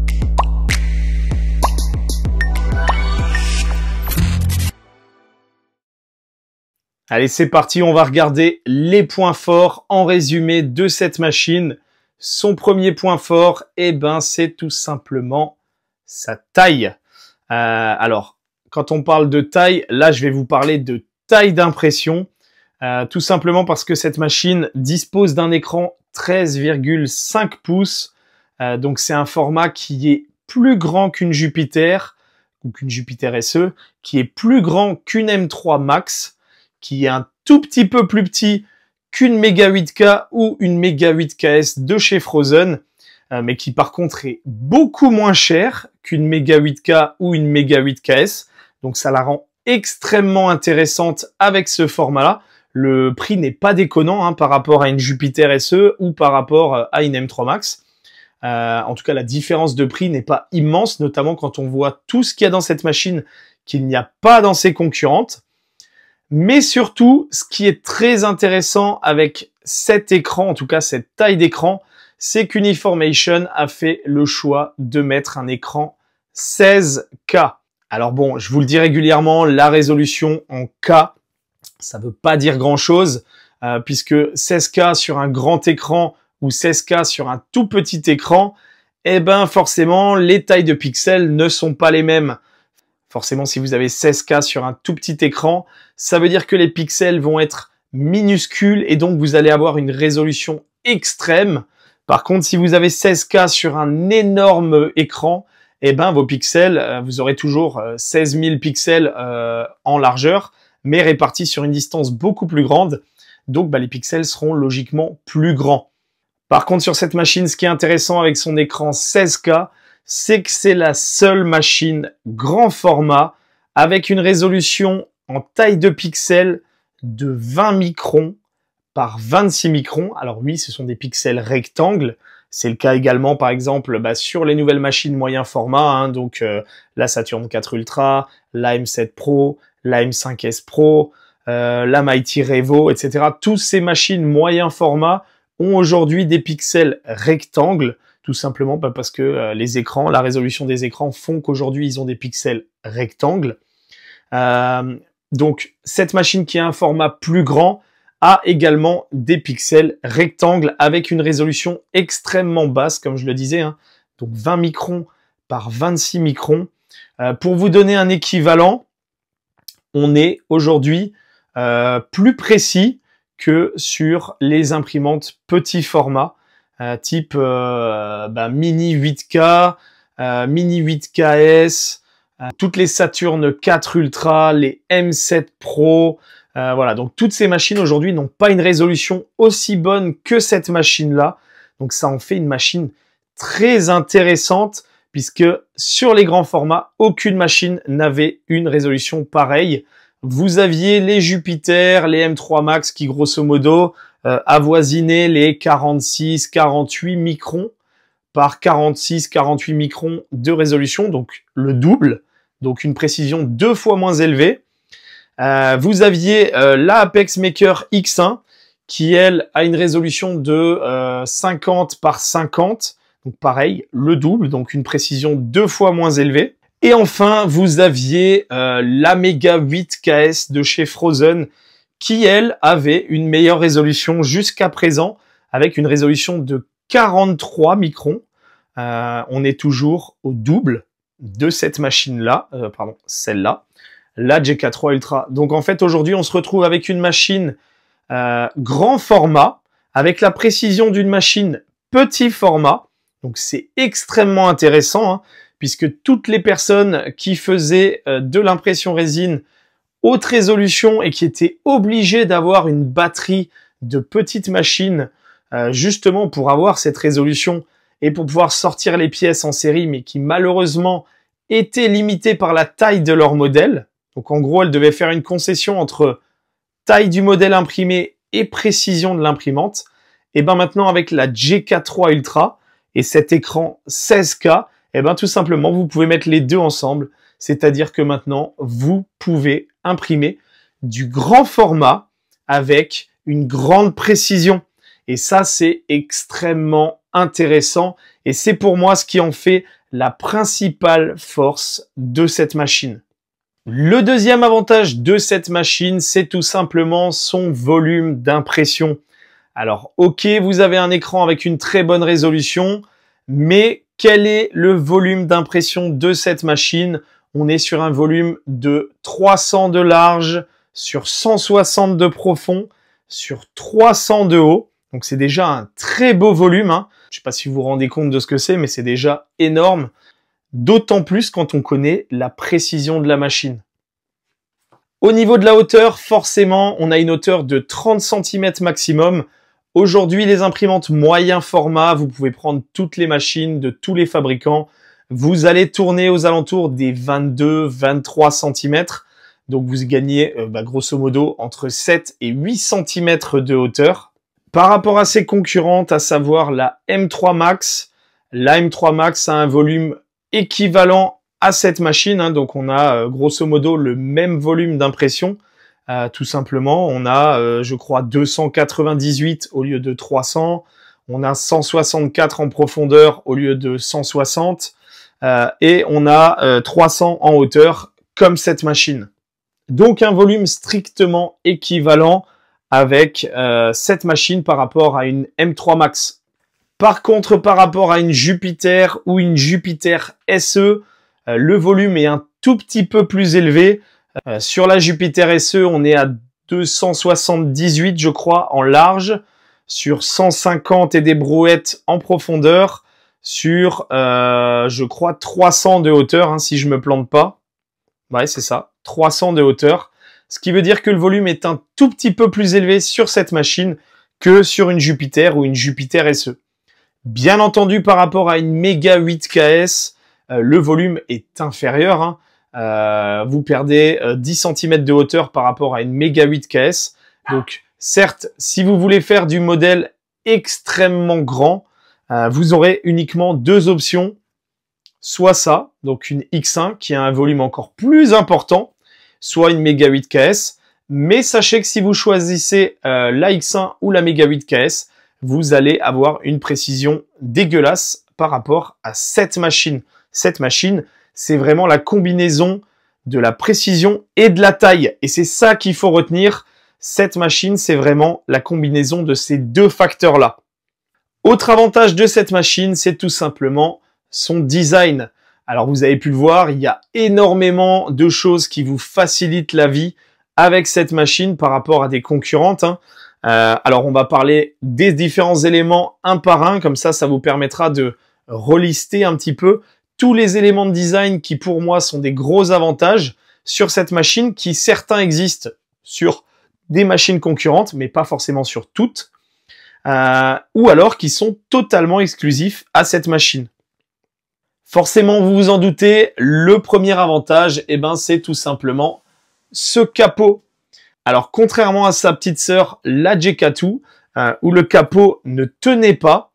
Allez, c'est parti, on va regarder les points forts en résumé de cette machine. Son premier point fort, eh ben, c'est tout simplement sa taille. Alors, quand on parle de taille, là, je vais vous parler de taille d'impression. Tout simplement parce que cette machine dispose d'un écran 13,5 pouces. Donc, c'est un format qui est plus grand qu'une Jupiter, ou qu'une Jupiter SE, qui est plus grand qu'une M3 Max, qui est un tout petit peu plus petit qu'une Mega 8K ou une Mega 8KS de chez Frozen, mais qui par contre est beaucoup moins cher qu'une Mega 8K ou une Mega 8KS. Donc ça la rend extrêmement intéressante avec ce format-là. Le prix n'est pas déconnant hein, par rapport à une Jupiter SE ou par rapport à une M3 Max. En tout cas, la différence de prix n'est pas immense, notamment quand on voit tout ce qu'il y a dans cette machine qu'il n'y a pas dans ses concurrentes. Mais surtout, ce qui est très intéressant avec cet écran, en tout cas cette taille d'écran, c'est qu'Uniformation a fait le choix de mettre un écran 16K. Alors bon, je vous le dis régulièrement, la résolution en K, ça veut pas dire grand-chose, puisque 16K sur un grand écran ou 16K sur un tout petit écran, eh ben forcément, les tailles de pixels ne sont pas les mêmes. Forcément, si vous avez 16K sur un tout petit écran, ça veut dire que les pixels vont être minuscules et donc vous allez avoir une résolution extrême. Par contre, si vous avez 16K sur un énorme écran, eh ben vos pixels, vous aurez toujours 16 000 pixels en largeur, mais répartis sur une distance beaucoup plus grande. Donc, les pixels seront logiquement plus grands. Par contre, sur cette machine, ce qui est intéressant avec son écran 16K, c'est que c'est la seule machine grand format avec une résolution en taille de pixels de 20 microns par 26 microns. Alors oui, ce sont des pixels rectangles. C'est le cas également, par exemple, sur les nouvelles machines moyen format, hein, donc la Saturn 4 Ultra, la M7 Pro, la M5S Pro, la Mighty Revo, etc. Tous ces machines moyen format ont aujourd'hui des pixels rectangles, tout simplement parce que les écrans, la résolution des écrans font qu'aujourd'hui ils ont des pixels rectangles. Donc cette machine qui a un format plus grand a également des pixels rectangles avec une résolution extrêmement basse, comme je le disais, hein, donc 20 microns par 26 microns. Pour vous donner un équivalent, on est aujourd'hui plus précis que sur les imprimantes petit format, type Mini 8K, Mini 8KS, toutes les Saturn 4 Ultra, les M7 Pro, voilà. Donc toutes ces machines aujourd'hui n'ont pas une résolution aussi bonne que cette machine-là. Donc ça en fait une machine très intéressante puisque sur les grands formats, aucune machine n'avait une résolution pareille. Vous aviez les Jupiter, les M3 Max qui grosso modo avoisinaient les 46-48 microns par 46-48 microns de résolution, donc le double, donc une précision 2 fois moins élevée. Vous aviez la Apex Maker X1 qui, elle, a une résolution de 50 par 50, donc pareil, le double, donc une précision 2 fois moins élevée. Et enfin, vous aviez la Mega 8KS de chez Phrozen qui, elle, avait une meilleure résolution jusqu'à présent avec une résolution de 43 microns. On est toujours au double de cette machine-là, celle-là, la GK3 Ultra. Donc en fait, aujourd'hui, on se retrouve avec une machine grand format, avec la précision d'une machine petit format. Donc c'est extrêmement intéressant, hein, puisque toutes les personnes qui faisaient de l'impression résine haute résolution et qui étaient obligées d'avoir une batterie de petite machine justement pour avoir cette résolution et pour pouvoir sortir les pièces en série, mais qui malheureusement étaient limitées par la taille de leur modèle. Donc en gros, elles devaient faire une concession entre taille du modèle imprimé et précision de l'imprimante. Et ben maintenant avec la GK3 Ultra et cet écran 16K, et ben tout simplement vous pouvez mettre les deux ensemble. C'est-à-dire que maintenant vous pouvez imprimer du grand format avec une grande précision. Et ça c'est extrêmement intéressant et c'est pour moi ce qui en fait la principale force de cette machine. Le deuxième avantage de cette machine, c'est tout simplement son volume d'impression. Alors, ok, vous avez un écran avec une très bonne résolution, mais quel est le volume d'impression de cette machine? On est sur un volume de 300 de large, sur 160 de profond, sur 300 de haut. Donc c'est déjà un très beau volume, hein. Je ne sais pas si vous vous rendez compte de ce que c'est, mais c'est déjà énorme. D'autant plus quand on connaît la précision de la machine. Au niveau de la hauteur, forcément, on a une hauteur de 30 cm maximum. Aujourd'hui, les imprimantes moyen format, vous pouvez prendre toutes les machines de tous les fabricants. Vous allez tourner aux alentours des 22-23 cm. Donc vous gagnez grosso modo entre 7 et 8 cm de hauteur. Par rapport à ses concurrentes, à savoir la M3 Max a un volume équivalent à cette machine, hein. Donc on a grosso modo le même volume d'impression, tout simplement. On a, je crois, 298 au lieu de 300. On a 164 en profondeur au lieu de 160. Et on a 300 en hauteur, comme cette machine. Donc un volume strictement équivalent avec cette machine par rapport à une M3 Max. Par contre, par rapport à une Jupiter ou une Jupiter SE, le volume est un tout petit peu plus élevé. Sur la Jupiter SE, on est à 278, je crois, en large, sur 150 et des brouettes en profondeur, sur, je crois, 300 de hauteur, hein, si je me plante pas. Ouais, c'est ça, 300 de hauteur. Ce qui veut dire que le volume est un tout petit peu plus élevé sur cette machine que sur une Jupiter ou une Jupiter SE. Bien entendu, par rapport à une Mega 8KS, le volume est inférieur, hein. Vous perdez 10 cm de hauteur par rapport à une Mega 8KS. Donc, certes, si vous voulez faire du modèle extrêmement grand, vous aurez uniquement deux options. Soit ça, donc une X1 qui a un volume encore plus important, soit une Mega 8 KS. Mais sachez que si vous choisissez la X1 ou la Mega 8 KS, vous allez avoir une précision dégueulasse par rapport à cette machine. Cette machine, c'est vraiment la combinaison de la précision et de la taille. Et c'est ça qu'il faut retenir. Cette machine, c'est vraiment la combinaison de ces deux facteurs-là. Autre avantage de cette machine, c'est tout simplement son design. Alors vous avez pu le voir, il y a énormément de choses qui vous facilitent la vie avec cette machine par rapport à des concurrentes. Alors on va parler des différents éléments un par un, comme ça vous permettra de relister un petit peu tous les éléments de design qui pour moi sont des gros avantages sur cette machine, qui certains existent sur des machines concurrentes, mais pas forcément sur toutes, ou alors qui sont totalement exclusifs à cette machine. Forcément, vous vous en doutez, le premier avantage, c'est tout simplement ce capot. Alors, contrairement à sa petite sœur, la GK2, où le capot ne tenait pas,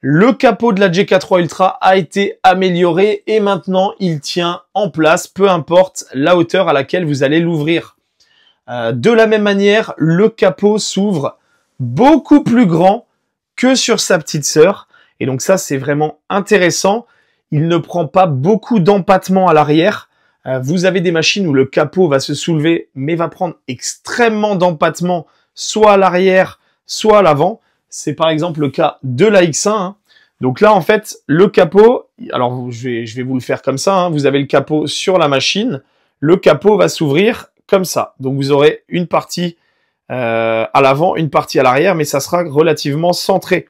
le capot de la GK3 Ultra a été amélioré et maintenant il tient en place, peu importe la hauteur à laquelle vous allez l'ouvrir. De la même manière, le capot s'ouvre beaucoup plus grand que sur sa petite sœur. Et donc ça, c'est vraiment intéressant. Il ne prend pas beaucoup d'empattement à l'arrière. Vous avez des machines où le capot va se soulever, mais va prendre extrêmement d'empattement, soit à l'arrière, soit à l'avant. C'est par exemple le cas de la X1. Donc là, en fait, le capot, alors je vais vous le faire comme ça. Vous avez le capot sur la machine. Le capot va s'ouvrir comme ça. Donc vous aurez une partie à l'avant, une partie à l'arrière, mais ça sera relativement centré.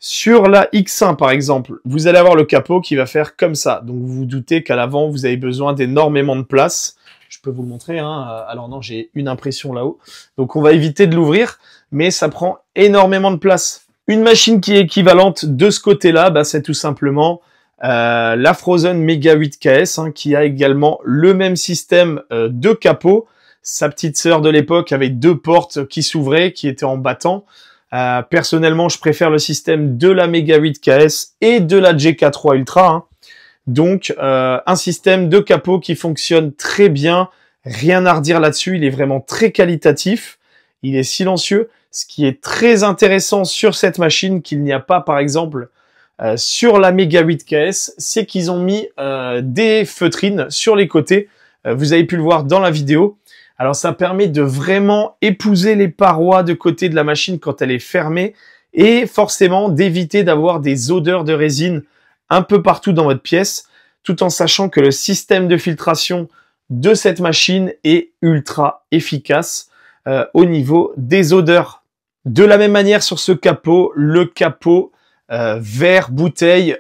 Sur la X1, par exemple, vous allez avoir le capot qui va faire comme ça. Donc vous vous doutez qu'à l'avant, vous avez besoin d'énormément de place. Je peux vous le montrer. Alors non, j'ai une impression là-haut. Donc on va éviter de l'ouvrir, mais ça prend énormément de place. Une machine qui est équivalente de ce côté-là, c'est tout simplement la Frozen Mega 8 KS, qui a également le même système de capot. Sa petite sœur de l'époque avait deux portes qui s'ouvraient, qui étaient en battant. Personnellement, je préfère le système de la Mega 8 KS et de la GK3 Ultra. Donc, un système de capot qui fonctionne très bien. Rien à redire là-dessus. Il est vraiment très qualitatif. Il est silencieux. Ce qui est très intéressant sur cette machine, qu'il n'y a pas, par exemple, sur la Mega 8 KS, c'est qu'ils ont mis des feutrines sur les côtés. Vous avez pu le voir dans la vidéo. Alors ça permet de vraiment épouser les parois de côté de la machine quand elle est fermée et forcément d'éviter d'avoir des odeurs de résine un peu partout dans votre pièce, tout en sachant que le système de filtration de cette machine est ultra efficace au niveau des odeurs. De la même manière sur ce capot, le capot verre bouteille,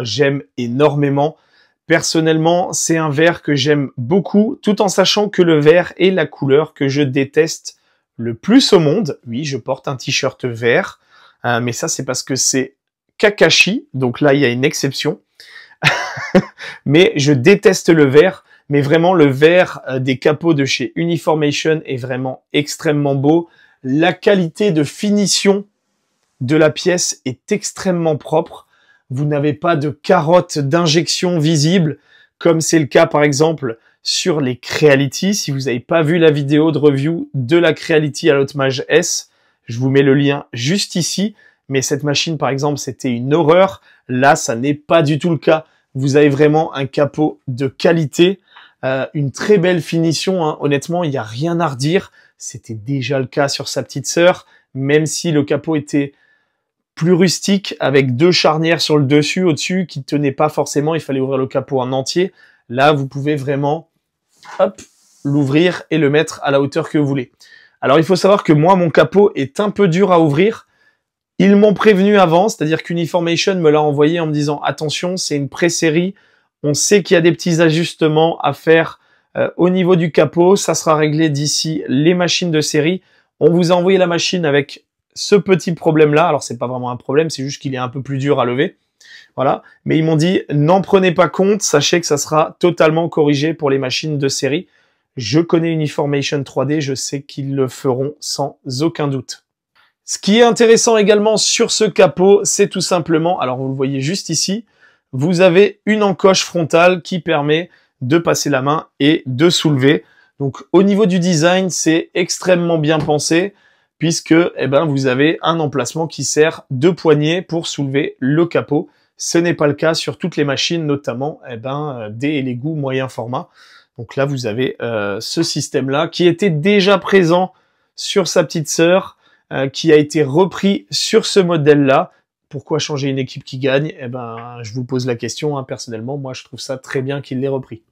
j'aime énormément. Personnellement, c'est un verre que j'aime beaucoup, tout en sachant que le vert est la couleur que je déteste le plus au monde. Oui, je porte un t-shirt vert, mais ça c'est parce que c'est Kakashi, donc là il y a une exception. Mais je déteste le vert, mais vraiment le vert des capots de chez Uniformation est vraiment extrêmement beau. La qualité de finition de la pièce est extrêmement propre. Vous n'avez pas de carottes d'injection visibles, comme c'est le cas par exemple sur les Creality. Si vous n'avez pas vu la vidéo de review de la Creality à l'Otmage S, je vous mets le lien juste ici. Mais cette machine par exemple, c'était une horreur. Là, ça n'est pas du tout le cas. Vous avez vraiment un capot de qualité, une très belle finition. Honnêtement, il n'y a rien à redire. C'était déjà le cas sur sa petite sœur, même si le capot était plus rustique avec deux charnières sur le dessus, au-dessus, qui ne tenaient pas forcément. Il fallait ouvrir le capot en entier. Là, vous pouvez vraiment l'ouvrir et le mettre à la hauteur que vous voulez. Alors, il faut savoir que moi, mon capot est un peu dur à ouvrir. Ils m'ont prévenu avant, c'est-à-dire qu'Uniformation me l'a envoyé en me disant « Attention, c'est une pré-série. On sait qu'il y a des petits ajustements à faire au niveau du capot. Ça sera réglé d'ici les machines de série. » On vous a envoyé la machine avec ce petit problème-là. Alors, c'est pas vraiment un problème, c'est juste qu'il est un peu plus dur à lever. Voilà. Mais ils m'ont dit, n'en prenez pas compte, sachez que ça sera totalement corrigé pour les machines de série. Je connais Uniformation 3D, je sais qu'ils le feront sans aucun doute. Ce qui est intéressant également sur ce capot, c'est tout simplement, alors vous le voyez juste ici, vous avez une encoche frontale qui permet de passer la main et de soulever. Donc au niveau du design, c'est extrêmement bien pensé puisque vous avez un emplacement qui sert de poignée pour soulever le capot. Ce n'est pas le cas sur toutes les machines, notamment des Elegoo moyen format. Donc là, vous avez ce système-là qui était déjà présent sur sa petite sœur, qui a été repris sur ce modèle-là. Pourquoi changer une équipe qui gagne? Je vous pose la question. Personnellement, moi, je trouve ça très bien qu'il l'ait repris.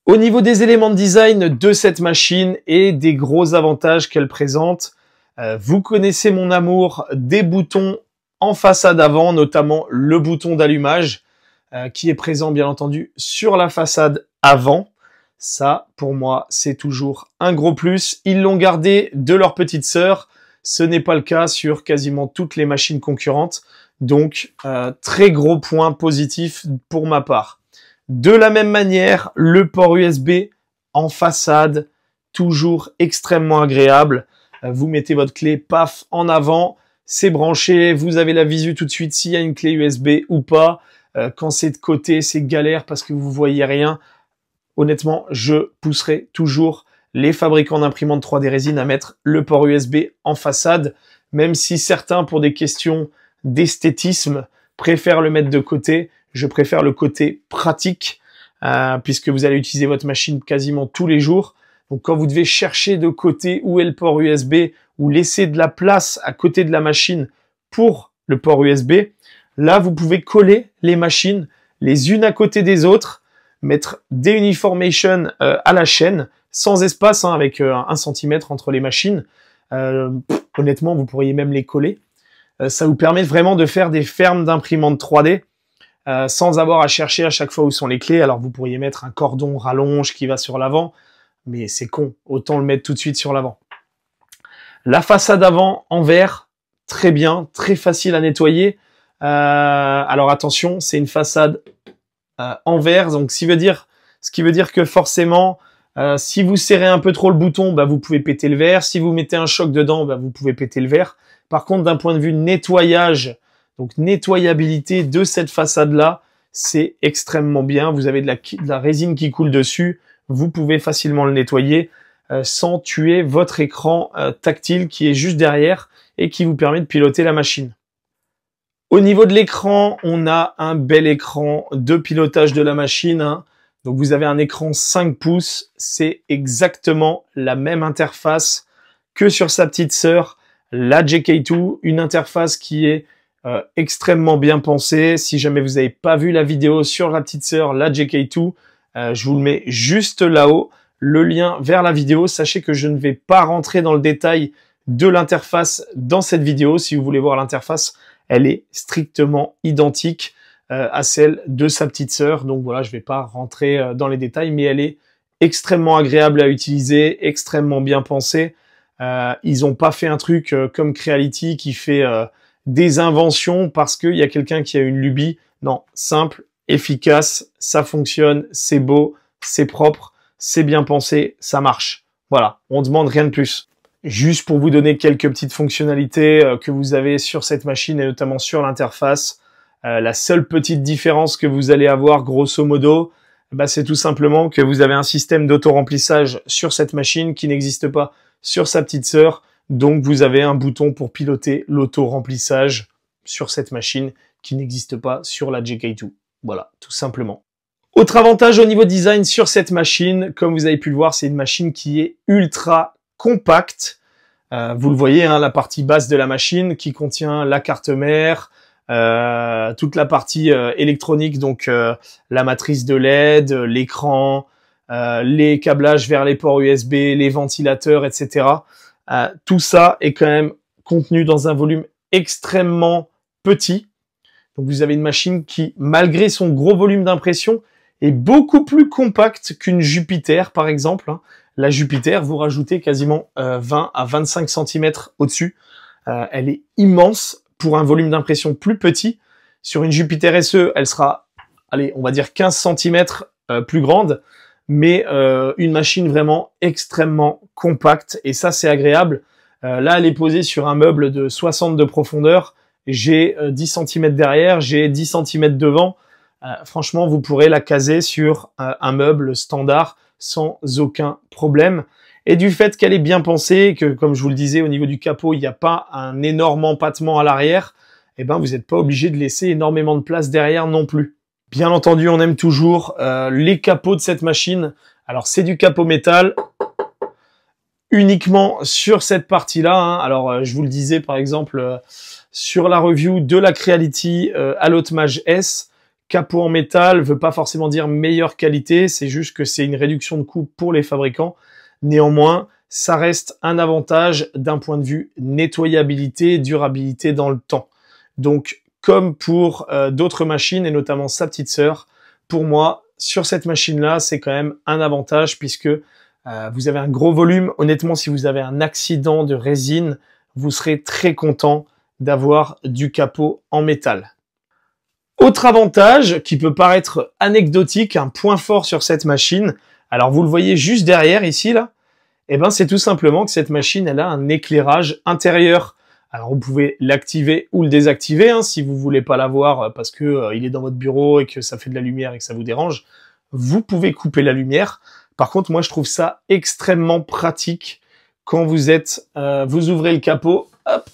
Au niveau des éléments de design de cette machine et des gros avantages qu'elle présente, vous connaissez mon amour des boutons en façade avant, notamment le bouton d'allumage qui est présent bien entendu sur la façade avant. Ça, pour moi, c'est toujours un gros plus. Ils l'ont gardé de leur petite sœur. Ce n'est pas le cas sur quasiment toutes les machines concurrentes. Donc, très gros point positif pour ma part. De la même manière, le port USB en façade, toujours extrêmement agréable. Vous mettez votre clé, paf, en avant. C'est branché. Vous avez la visu tout de suite s'il y a une clé USB ou pas. Quand c'est de côté, c'est galère parce que vous voyez rien. Honnêtement, je pousserai toujours les fabricants d'imprimantes 3D résine à mettre le port USB en façade, même si certains, pour des questions d'esthétisme, préfèrent le mettre de côté. Je préfère le côté pratique, puisque vous allez utiliser votre machine quasiment tous les jours. Donc quand vous devez chercher de côté où est le port USB, ou laisser de la place à côté de la machine pour le port USB, là, vous pouvez coller les machines les unes à côté des autres, mettre des Uniformation à la chaîne, sans espace, avec 1 cm entre les machines. Honnêtement, vous pourriez même les coller. Ça vous permet vraiment de faire des fermes d'imprimantes 3D sans avoir à chercher à chaque fois où sont les clés. Alors vous pourriez mettre un cordon rallonge qui va sur l'avant, mais c'est con, autant le mettre tout de suite sur l'avant. La façade avant en verre, très bien, très facile à nettoyer. Alors attention, c'est une façade en verre, donc ce qui veut dire que forcément, si vous serrez un peu trop le bouton, vous pouvez péter le verre. Si vous mettez un choc dedans, vous pouvez péter le verre. Par contre, d'un point de vue nettoyage, donc nettoyabilité de cette façade-là, c'est extrêmement bien. Vous avez de la résine qui coule dessus. Vous pouvez facilement le nettoyer sans tuer votre écran tactile qui est juste derrière et qui vous permet de piloter la machine. Au niveau de l'écran, on a un bel écran de pilotage de la machine. Donc vous avez un écran 5 pouces. C'est exactement la même interface que sur sa petite sœur, la JK2. Une interface qui est extrêmement bien pensée. Si jamais vous n'avez pas vu la vidéo sur la petite sœur, la JK2, je vous le mets juste là-haut. Le lien vers la vidéo. Sachez que je ne vais pas rentrer dans le détail de l'interface dans cette vidéo. Si vous voulez voir l'interface, elle est strictement identique à celle de sa petite sœur. Donc voilà, je ne vais pas rentrer dans les détails, mais elle est extrêmement agréable à utiliser, extrêmement bien pensée. Ils n'ont pas fait un truc comme Creality qui fait des inventions parce qu'il y a quelqu'un qui a une lubie. Non, simple, efficace, ça fonctionne, c'est beau, c'est propre, c'est bien pensé, ça marche. Voilà, on demande rien de plus. Juste pour vous donner quelques petites fonctionnalités que vous avez sur cette machine et notamment sur l'interface. La seule petite différence que vous allez avoir grosso modo, c'est tout simplement que vous avez un système d'auto-remplissage sur cette machine qui n'existe pas sur sa petite sœur. Donc vous avez un bouton pour piloter l'auto-remplissage sur cette machine qui n'existe pas sur la JK2. Voilà, tout simplement. Autre avantage au niveau design sur cette machine, comme vous avez pu le voir, c'est une machine qui est ultra compacte. Vous le voyez, la partie basse de la machine qui contient la carte mère, toute la partie électronique, donc la matrice de LED, l'écran, les câblages vers les ports USB, les ventilateurs, etc. Tout ça est quand même contenu dans un volume extrêmement petit. Donc vous avez une machine qui, malgré son gros volume d'impression, est beaucoup plus compacte qu'une Jupiter, par exemple. La Jupiter, vous rajoutez quasiment 20 à 25 cm au-dessus. Elle est immense pour un volume d'impression plus petit. Sur une Jupiter SE, elle sera, allez, on va dire 15 cm plus grande, mais une machine vraiment extrêmement compacte. Et ça, c'est agréable. Là, elle est posée sur un meuble de 60 de profondeur. J'ai 10 cm derrière, j'ai 10 cm devant. Franchement, vous pourrez la caser sur un meuble standard sans aucun problème. Et du fait qu'elle est bien pensée, que comme je vous le disais, au niveau du capot, il n'y a pas un énorme empattement à l'arrière, eh ben, vous n'êtes pas obligé de laisser énormément de place derrière non plus. Bien entendu, on aime toujours les capots de cette machine. Alors, c'est du capot métal uniquement sur cette partie-là. Hein. Alors, je vous le disais, par exemple, sur la review de la Creality Allotte Mage S, capot en métal veut pas forcément dire meilleure qualité, c'est juste que c'est une réduction de coût pour les fabricants. Néanmoins, ça reste un avantage d'un point de vue nettoyabilité, durabilité dans le temps. Donc, comme pour d'autres machines, et notamment sa petite sœur, pour moi, sur cette machine-là, c'est quand même un avantage puisque vous avez un gros volume. Honnêtement, si vous avez un accident de résine, vous serez très content d'avoir du capot en métal. Autre avantage qui peut paraître anecdotique, un point fort sur cette machine, alors vous le voyez juste derrière ici là, eh ben c'est tout simplement que cette machine elle a un éclairage intérieur. Alors vous pouvez l'activer ou le désactiver hein, si vous voulez pas l'avoir parce que il est dans votre bureau et que ça fait de la lumière et que ça vous dérange. Vous pouvez couper la lumière. Par contre, moi je trouve ça extrêmement pratique quand vous êtes, vous ouvrez le capot, hop,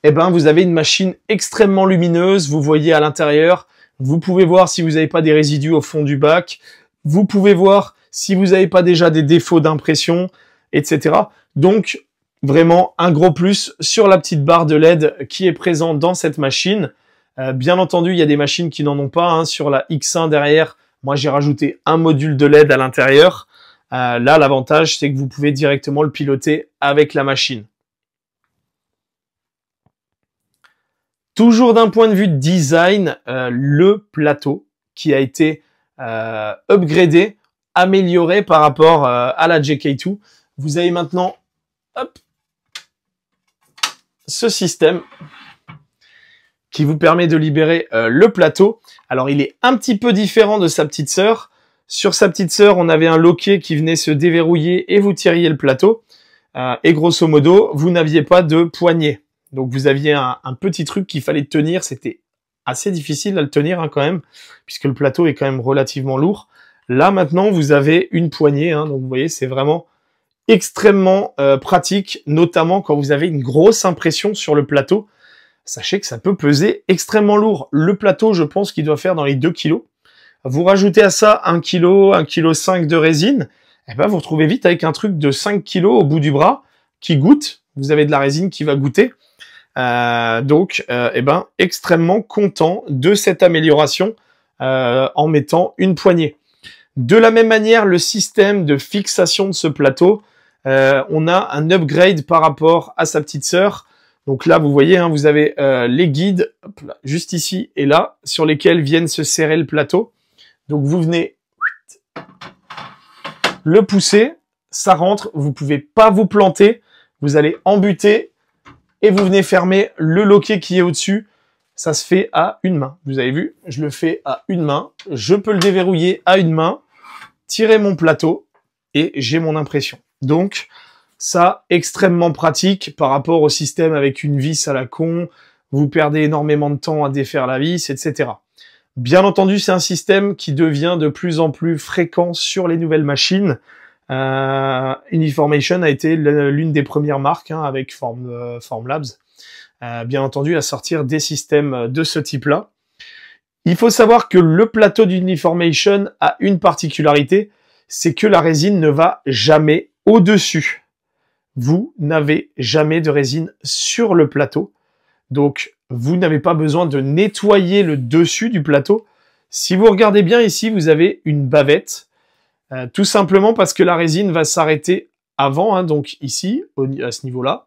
eh ben vous avez une machine extrêmement lumineuse. Vous voyez à l'intérieur. Vous pouvez voir si vous n'avez pas des résidus au fond du bac. Vous pouvez voir si vous n'avez pas déjà des défauts d'impression, etc. Donc, vraiment un gros plus sur la petite barre de LED qui est présente dans cette machine. Bien entendu, il y a des machines qui n'en ont pas. Hein. Sur la X1 derrière, moi j'ai rajouté un module de LED à l'intérieur. Là, l'avantage, c'est que vous pouvez directement le piloter avec la machine. Toujours d'un point de vue de design, le plateau qui a été upgradé, amélioré par rapport à la JK2. Vous avez maintenant hop, ce système qui vous permet de libérer le plateau. Alors, il est un petit peu différent de sa petite sœur. Sur sa petite sœur, on avait un loquet qui venait se déverrouiller et vous tiriez le plateau. Et grosso modo, vous n'aviez pas de poignée. Donc, vous aviez un petit truc qu'il fallait tenir. C'était assez difficile à le tenir hein, quand même, puisque le plateau est quand même relativement lourd. Là, maintenant, vous avez une poignée. Hein, donc, vous voyez, c'est vraiment extrêmement pratique, notamment quand vous avez une grosse impression sur le plateau. Sachez que ça peut peser extrêmement lourd. Le plateau, je pense qu'il doit faire dans les 2 kg. Vous rajoutez à ça 1 kg, 1,5 kg de résine, et ben vous retrouvez vite avec un truc de 5 kg au bout du bras qui goûte. Vous avez de la résine qui va goûter. Donc, extrêmement content de cette amélioration en mettant une poignée. De la même manière, le système de fixation de ce plateau, on a un upgrade par rapport à sa petite sœur. Donc là, vous voyez, hein, vous avez les guides, hop là, juste ici et là, sur lesquels viennent se serrer le plateau. Donc vous venez le pousser, ça rentre, vous pouvez pas vous planter, vous allez embuter et vous venez fermer le loquet qui est au-dessus. Ça se fait à une main. Vous avez vu, je le fais à une main. Je peux le déverrouiller à une main, tirer mon plateau et j'ai mon impression. Donc, ça, extrêmement pratique par rapport au système avec une vis à la con. Vous perdez énormément de temps à défaire la vis, etc. Bien entendu, c'est un système qui devient de plus en plus fréquent sur les nouvelles machines. Uniformation a été l'une des premières marques hein, avec Formlabs, bien entendu, à sortir des systèmes de ce type-là. Il faut savoir que le plateau d'Uniformation a une particularité, c'est que la résine ne va jamais au-dessus. Vous n'avez jamais de résine sur le plateau. Donc, vous n'avez pas besoin de nettoyer le dessus du plateau. Si vous regardez bien ici, vous avez une bavette. Tout simplement parce que la résine va s'arrêter avant, hein, donc ici, à ce niveau-là.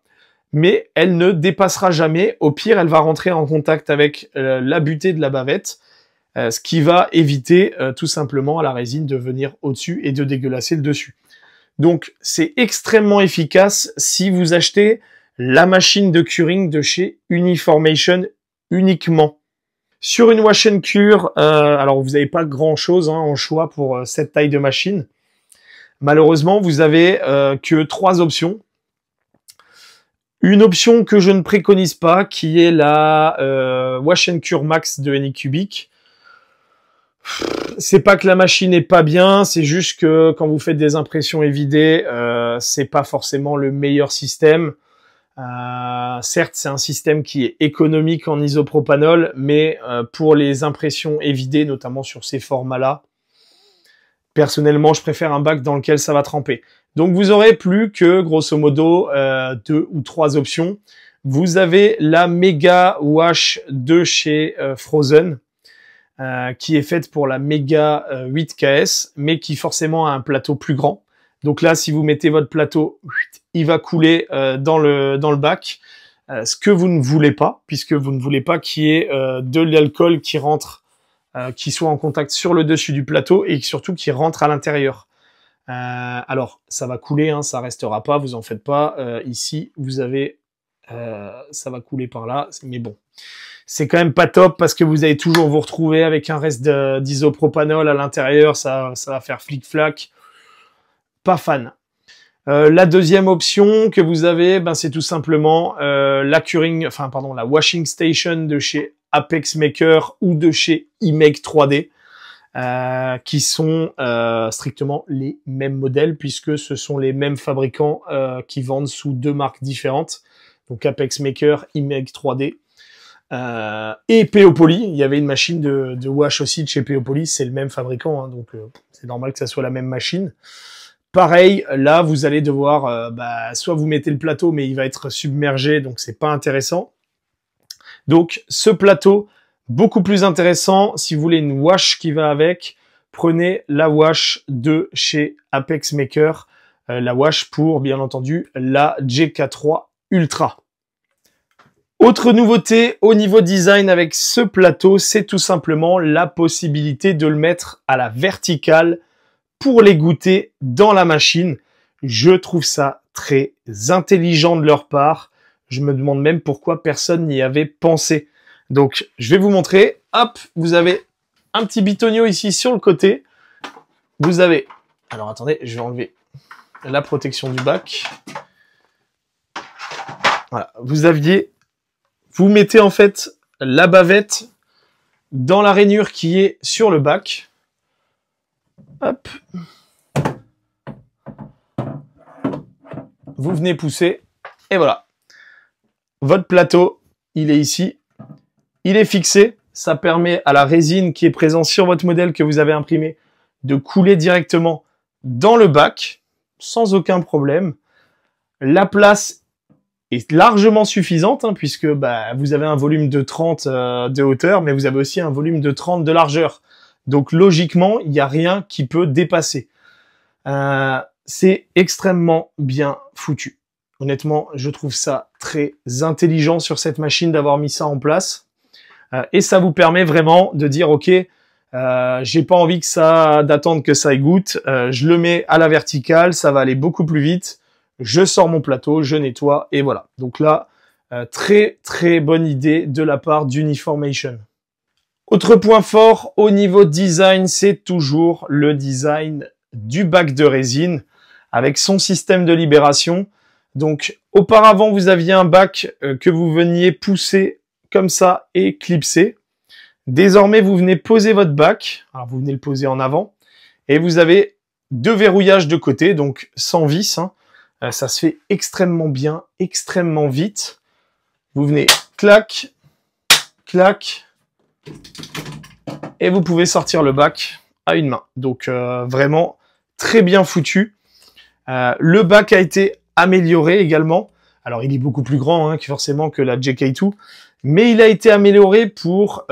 Mais elle ne dépassera jamais. Au pire, elle va rentrer en contact avec la butée de la bavette. Ce qui va éviter tout simplement à la résine de venir au-dessus et de dégueulasser le dessus. Donc, c'est extrêmement efficace si vous achetez la machine de curing de chez Uniformation uniquement. Sur une wash and cure, alors vous n'avez pas grand-chose hein, en choix pour cette taille de machine. Malheureusement, vous avez que 3 options. Une option que je ne préconise pas, qui est la Wash and Cure Max de Anycubic. C'est pas que la machine est pas bien, c'est juste que quand vous faites des impressions évidées, c'est pas forcément le meilleur système. Certes, c'est un système qui est économique en isopropanol, mais pour les impressions évidées, notamment sur ces formats-là, personnellement, je préfère un bac dans lequel ça va tremper. Donc, vous aurez plus que, grosso modo, 2 ou 3 options. Vous avez la Mega Wash de chez Frozen, qui est faite pour la Mega 8KS, mais qui forcément a un plateau plus grand. Donc là, si vous mettez votre plateau, il va couler dans le bac, ce que vous ne voulez pas, puisque vous ne voulez pas qu'il y ait de l'alcool qui rentre, qui soit en contact sur le dessus du plateau et surtout qui rentre à l'intérieur. Alors, ça va couler, hein, ça restera pas, vous en faites pas. Ici, vous avez, ça va couler par là, mais bon. C'est quand même pas top parce que vous allez toujours vous retrouver avec un reste d'isopropanol à l'intérieur, ça va faire flic-flac. Pas fan. La deuxième option que vous avez, ben, c'est tout simplement la washing station de chez Apex Maker ou de chez iMake 3D, qui sont strictement les mêmes modèles puisque ce sont les mêmes fabricants qui vendent sous 2 marques différentes. Donc Apex Maker, iMake 3D. Et Peopoly, il y avait une machine de wash aussi de chez Peopoly, c'est le même fabricant, hein, donc c'est normal que ça soit la même machine. Pareil, là vous allez devoir, soit vous mettez le plateau mais il va être submergé, donc c'est pas intéressant. Donc ce plateau, beaucoup plus intéressant, si vous voulez une wash qui va avec, prenez la wash de chez Apex Maker, la wash pour bien entendu la JK3 Ultra. Autre nouveauté au niveau design avec ce plateau, c'est tout simplement la possibilité de le mettre à la verticale pour les goûter dans la machine. Je trouve ça très intelligent de leur part. Je me demande même pourquoi personne n'y avait pensé. Donc, je vais vous montrer. Hop, vous avez un petit bitonio ici sur le côté. Vous avez... Alors, attendez, je vais enlever la protection du bac. Voilà, vous mettez en fait la bavette dans la rainure qui est sur le bac. Hop. Vous venez pousser et voilà. Votre plateau, il est ici. Il est fixé. Ça permet à la résine qui est présente sur votre modèle que vous avez imprimé de couler directement dans le bac sans aucun problème. La place est largement suffisante, hein, puisque vous avez un volume de 30 de hauteur, mais vous avez aussi un volume de 30 de largeur. Donc logiquement, il n'y a rien qui peut dépasser. C'est extrêmement bien foutu. Honnêtement, je trouve ça très intelligent sur cette machine d'avoir mis ça en place. Et ça vous permet vraiment de dire, ok, j'ai pas envie d'attendre que ça égoutte. Je le mets à la verticale, ça va aller beaucoup plus vite. Je sors mon plateau, je nettoie, et voilà. Donc là, très très bonne idée de la part d'Uniformation. Autre point fort au niveau design, c'est toujours le design du bac de résine avec son système de libération. Donc auparavant, vous aviez un bac que vous veniez pousser comme ça et clipser. Désormais, vous venez poser votre bac. Alors vous venez le poser en avant et vous avez 2 verrouillages de côté, donc sans vis, hein. Ça se fait extrêmement bien, extrêmement vite. Vous venez, clac, clac, et vous pouvez sortir le bac à une main. Donc vraiment très bien foutu. Le bac a été amélioré également. Alors il est beaucoup plus grand hein, forcément que la JK2, mais il a été amélioré pour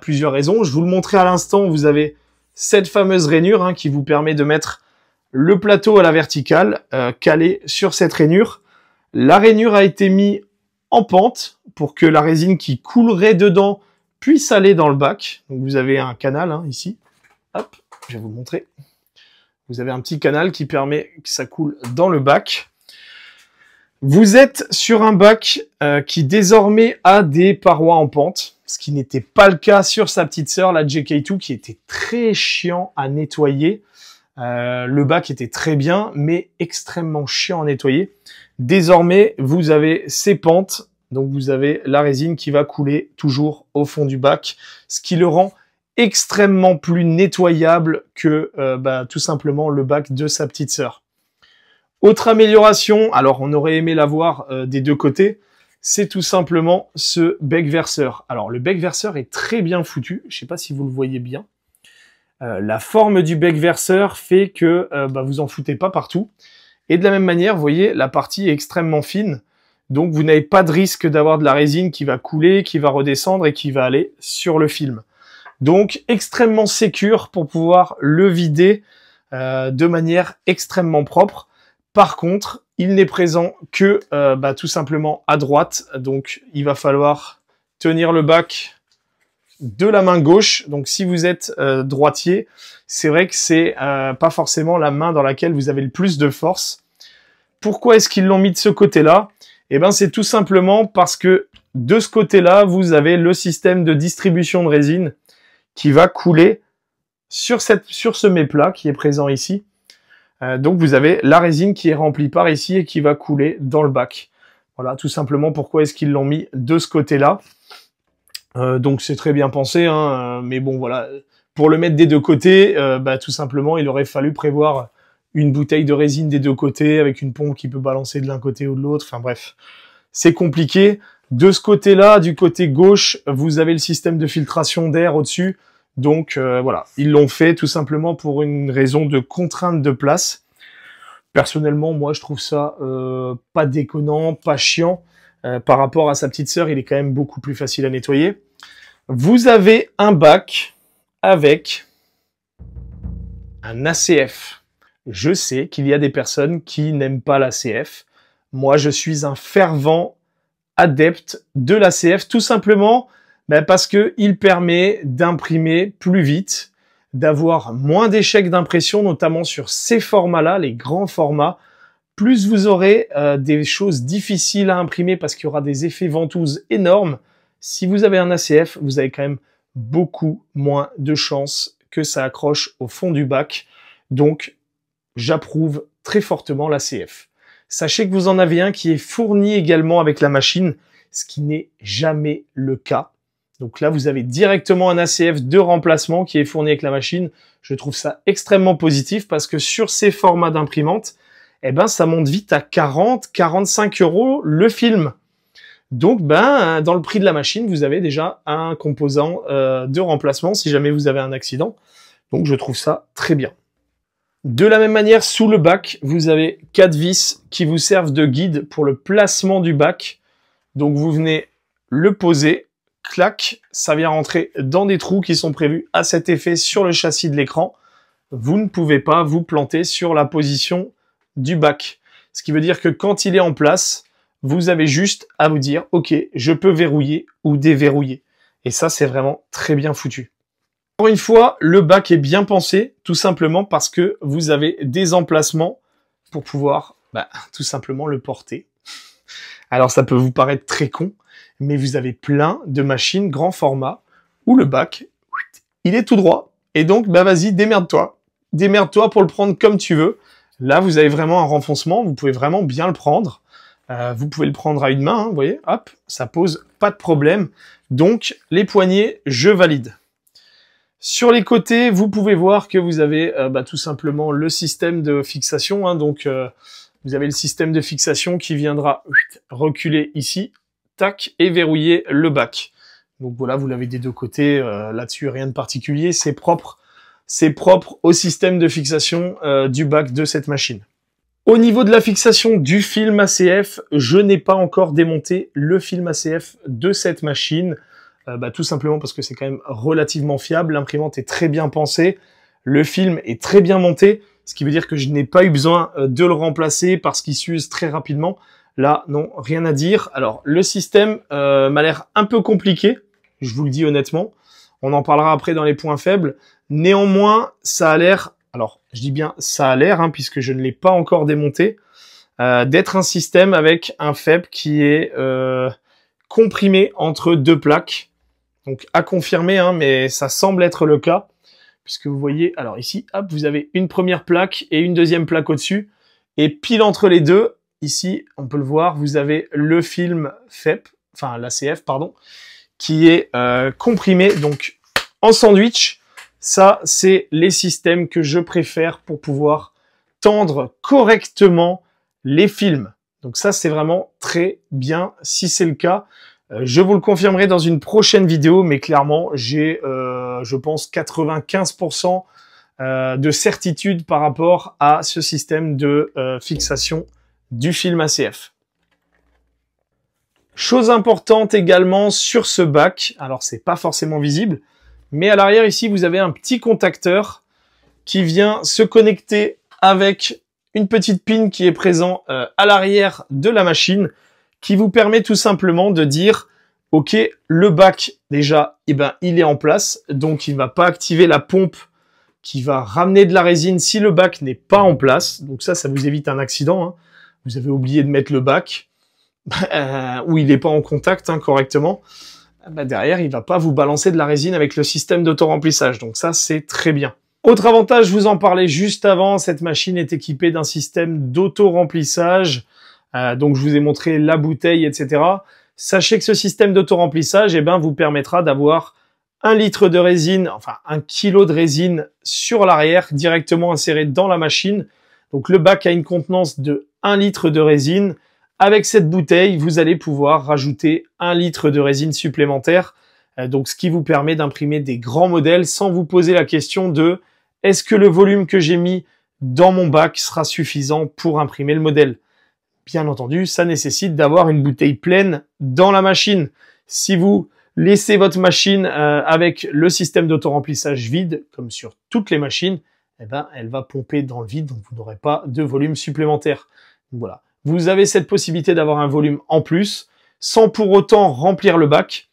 plusieurs raisons. Je vous le montrais à l'instant, vous avez cette fameuse rainure hein, qui vous permet de mettre le plateau à la verticale, calé sur cette rainure. La rainure a été mise en pente pour que la résine qui coulerait dedans puisse aller dans le bac. Donc vous avez un canal hein, ici. Hop, je vais vous le montrer. Vous avez un petit canal qui permet que ça coule dans le bac. Vous êtes sur un bac qui désormais a des parois en pente, ce qui n'était pas le cas sur sa petite sœur, la JK2, qui était très chiant à nettoyer. Le bac était très bien, mais extrêmement chiant à nettoyer. Désormais, vous avez ces pentes, donc vous avez la résine qui va couler toujours au fond du bac, ce qui le rend extrêmement plus nettoyable que tout simplement le bac de sa petite sœur. Autre amélioration, alors on aurait aimé l'avoir des deux côtés, c'est tout simplement ce bec verseur. Alors le bec verseur est très bien foutu, je sais pas si vous le voyez bien. La forme du bec verseur fait que vous en foutez pas partout. Et de la même manière, vous voyez, la partie est extrêmement fine. Donc vous n'avez pas de risque d'avoir de la résine qui va couler, qui va redescendre et qui va aller sur le film. Donc extrêmement sécure pour pouvoir le vider de manière extrêmement propre. Par contre, il n'est présent que tout simplement à droite. Donc il va falloir tenir le bac de la main gauche. Donc si vous êtes droitier, c'est vrai que c'est pas forcément la main dans laquelle vous avez le plus de force. Pourquoi est-ce qu'ils l'ont mis de ce côté-là? Eh ben c'est tout simplement parce que de ce côté-là, vous avez le système de distribution de résine qui va couler sur ce mets-plat qui est présent ici. Donc vous avez la résine qui est remplie par ici et qui va couler dans le bac. Voilà, tout simplement pourquoi est-ce qu'ils l'ont mis de ce côté-là. Donc c'est très bien pensé, hein, mais bon voilà, pour le mettre des deux côtés, tout simplement il aurait fallu prévoir une bouteille de résine des deux côtés avec une pompe qui peut balancer de l'un côté ou de l'autre. Enfin bref, c'est compliqué. De ce côté-là, du côté gauche, vous avez le système de filtration d'air au-dessus. Donc voilà, ils l'ont fait tout simplement pour une raison de contrainte de place. Personnellement, moi je trouve ça pas déconnant, pas chiant. Par rapport à sa petite sœur, il est quand même beaucoup plus facile à nettoyer. Vous avez un bac avec un ACF. Je sais qu'il y a des personnes qui n'aiment pas l'ACF. Moi, je suis un fervent adepte de l'ACF, tout simplement parce que il permet d'imprimer plus vite, d'avoir moins d'échecs d'impression, notamment sur ces formats-là, les grands formats. Plus vous aurez des choses difficiles à imprimer parce qu'il y aura des effets ventouses énormes. Si vous avez un ACF, vous avez quand même beaucoup moins de chances que ça accroche au fond du bac. Donc, j'approuve très fortement l'ACF. Sachez que vous en avez un qui est fourni également avec la machine, ce qui n'est jamais le cas. Donc là, vous avez directement un ACF de remplacement qui est fourni avec la machine. Je trouve ça extrêmement positif parce que sur ces formats d'imprimante, ça monte vite à 40, 45 € le film. Donc, dans le prix de la machine, vous avez déjà un composant de remplacement si jamais vous avez un accident. Donc, je trouve ça très bien. De la même manière, sous le bac, vous avez 4 vis qui vous servent de guide pour le placement du bac. Donc, vous venez le poser, clac, ça vient rentrer dans des trous qui sont prévus à cet effet sur le châssis de l'écran. Vous ne pouvez pas vous planter sur la position du bac. Ce qui veut dire que quand il est en place, vous avez juste à vous dire « Ok, je peux verrouiller ou déverrouiller ». Et ça, c'est vraiment très bien foutu. Encore une fois, le bac est bien pensé, tout simplement parce que vous avez des emplacements pour pouvoir tout simplement le porter. Alors ça peut vous paraître très con, mais vous avez plein de machines grand format où le bac, il est tout droit. Et donc, vas-y, démerde-toi. Démerde-toi pour le prendre comme tu veux. Là, vous avez vraiment un renfoncement, vous pouvez vraiment bien le prendre. Vous pouvez le prendre à une main, vous voyez, hop, ça pose pas de problème. Donc, les poignées, je valide. Sur les côtés, vous pouvez voir que vous avez tout simplement le système de fixation. Donc, vous avez le système de fixation qui viendra reculer ici, tac, et verrouiller le bac. Donc voilà, vous l'avez des deux côtés. Là-dessus, rien de particulier, c'est propre. C'est propre au système de fixation du bac de cette machine. Au niveau de la fixation du film ACF, je n'ai pas encore démonté le film ACF de cette machine. Tout simplement parce que c'est quand même relativement fiable. L'imprimante est très bien pensée. Le film est très bien monté. Ce qui veut dire que je n'ai pas eu besoin de le remplacer parce qu'il s'use très rapidement. Là, non, rien à dire. Alors, le système m'a l'air un peu compliqué. Je vous le dis honnêtement. On en parlera après dans les points faibles. Néanmoins, ça a l'air, alors je dis bien ça a l'air, puisque je ne l'ai pas encore démonté, d'être un système avec un FEP qui est comprimé entre deux plaques. Donc à confirmer, mais ça semble être le cas, puisque vous voyez, alors ici, hop, vous avez une première plaque et une deuxième plaque au-dessus, et pile entre les deux, ici, on peut le voir, vous avez le film FEP, enfin l'ACF, pardon, qui est comprimé, donc en sandwich. Ça, c'est les systèmes que je préfère pour pouvoir tendre correctement les films. Donc ça, c'est vraiment très bien si c'est le cas. Je vous le confirmerai dans une prochaine vidéo, mais clairement, j'ai, je pense, 95% de certitude par rapport à ce système de fixation du film ACF. Chose importante également sur ce bac, alors c'est pas forcément visible, mais à l'arrière ici, vous avez un petit contacteur qui vient se connecter avec une petite pin qui est présent à l'arrière de la machine, qui vous permet tout simplement de dire ok, le bac déjà, eh ben, il est en place, donc il ne va pas activer la pompe qui va ramener de la résine si le bac n'est pas en place. Donc ça vous évite un accident. Hein. Vous avez oublié de mettre le bac où il n'est pas en contact correctement. Bah derrière, il va pas vous balancer de la résine avec le système d'auto-remplissage. Donc ça, c'est très bien. Autre avantage, je vous en parlais juste avant, cette machine est équipée d'un système d'auto-remplissage. Donc je vous ai montré la bouteille, etc. Sachez que ce système d'auto-remplissage vous permettra d'avoir 1 litre de résine, enfin 1 kilo de résine sur l'arrière, directement inséré dans la machine. Donc le bac a une contenance de 1 litre de résine. Avec cette bouteille, vous allez pouvoir rajouter 1 litre de résine supplémentaire. Donc ce qui vous permet d'imprimer des grands modèles sans vous poser la question de est-ce que le volume que j'ai mis dans mon bac sera suffisant pour imprimer le modèle? Bien entendu, ça nécessite d'avoir une bouteille pleine dans la machine. Si vous laissez votre machine avec le système d'auto-remplissage vide, comme sur toutes les machines, elle va pomper dans le vide, donc vous n'aurez pas de volume supplémentaire. Donc voilà. Vous avez cette possibilité d'avoir un volume en plus, sans pour autant remplir le bac.